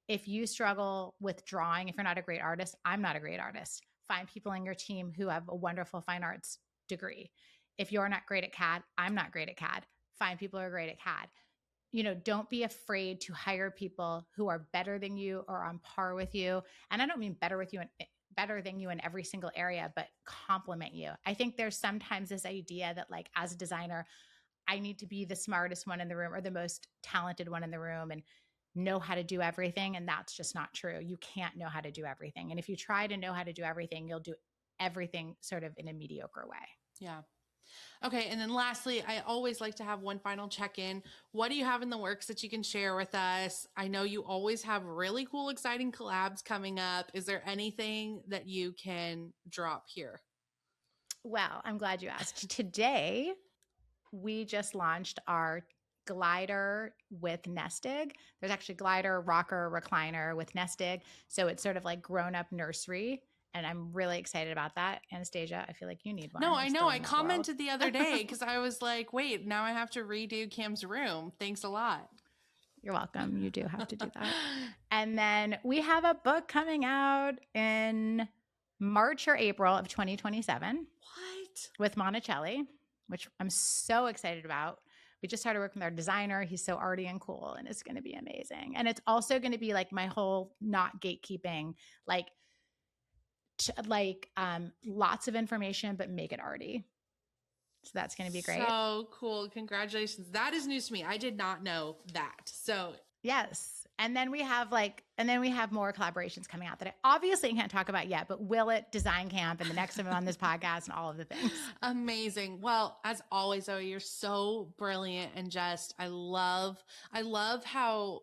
S2: If you struggle with drawing, if you're not a great artist, I'm not a great artist. Find people in your team who have a wonderful fine arts degree. If you're not great at CAD, I'm not great at CAD. Find people who are great at CAD. Don't be afraid to hire people who are better than you or on par with you. And I don't mean better than you in every single area, but complement you. I think there's sometimes this idea that like as a designer, I need to be the smartest one in the room or the most talented one in the room and know how to do everything. And that's just not true. You can't know how to do everything. And if you try to know how to do everything, you'll do everything sort of in a mediocre way.
S1: Yeah. Okay. And then lastly, I always like to have one final check-in. What do you have in the works that you can share with us? I know you always have really cool, exciting collabs coming up. Is there anything that you can drop here?
S2: Well, I'm glad you asked. Today, we just launched our glider with Nestig. There's actually glider, rocker, recliner with Nestig. So it's sort of like grown-up nursery. And I'm really excited about that. Anastasia, I feel like you need one.
S1: No, I know. I commented the other day because I was like, wait, now I have to redo Cam's room. Thanks a lot.
S2: You're welcome. You do have to do that. And then we have a book coming out in March or April of 2027.
S1: What?
S2: With Monticelli, which I'm so excited about. We just started working with our designer. He's so arty and cool, and it's going to be amazing. And it's also going to be like my whole not gatekeeping, lots of information, but make it arty. So that's going to be great.
S1: So cool. Congratulations. That is news to me. I did not know that. So
S2: yes. And then we have more collaborations coming out that I obviously can't talk about yet, but will it Design Camp and the next time on this podcast and all of the things.
S1: Amazing. Well, as always, Zoë, you're so brilliant and just, I love how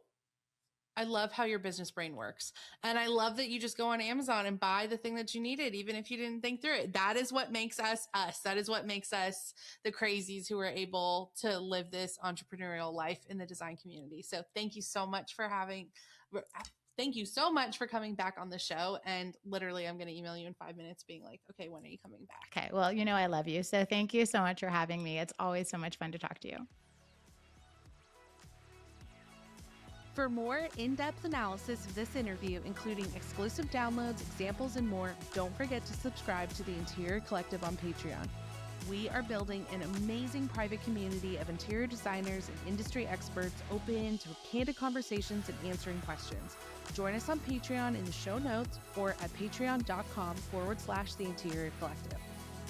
S1: your business brain works. And I love that you just go on Amazon and buy the thing that you needed, even if you didn't think through it. That is what makes us us. That is what makes us the crazies who are able to live this entrepreneurial life in the design community. So thank you so much for coming back on the show. And literally, I'm going to email you in 5 minutes being like, okay, when are you coming back?
S2: Okay. Well, I love you. So thank you so much for having me. It's always so much fun to talk to you.
S1: For more in-depth analysis of this interview, including exclusive downloads, examples, and more, don't forget to subscribe to the Interior Collective on Patreon. We are building an amazing private community of interior designers and industry experts open to candid conversations and answering questions. Join us on Patreon in the show notes or at patreon.com/The Interior Collective.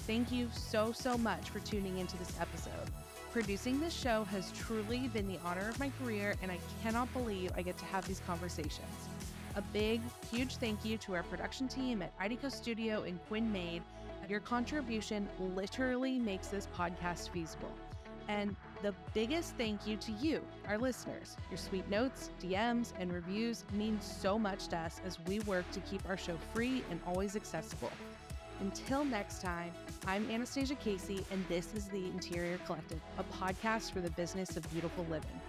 S1: Thank you so much for tuning into this episode. Producing this show has truly been the honor of my career, and I cannot believe I get to have these conversations. A big, huge thank you to our production team at IDECO Studio and Quinn Made. Your contribution literally makes this podcast feasible. And the biggest thank you to you, our listeners. Your sweet notes, DMs, and reviews mean so much to us as we work to keep our show free and always accessible. Until next time, I'm Anastasia Casey, and this is The Interior Collective, a podcast for the business of beautiful living.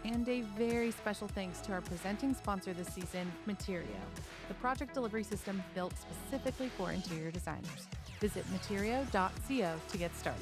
S1: And a very special thanks to our presenting sponsor this season, Materio, the project delivery system built specifically for interior designers. Visit materio.co to get started.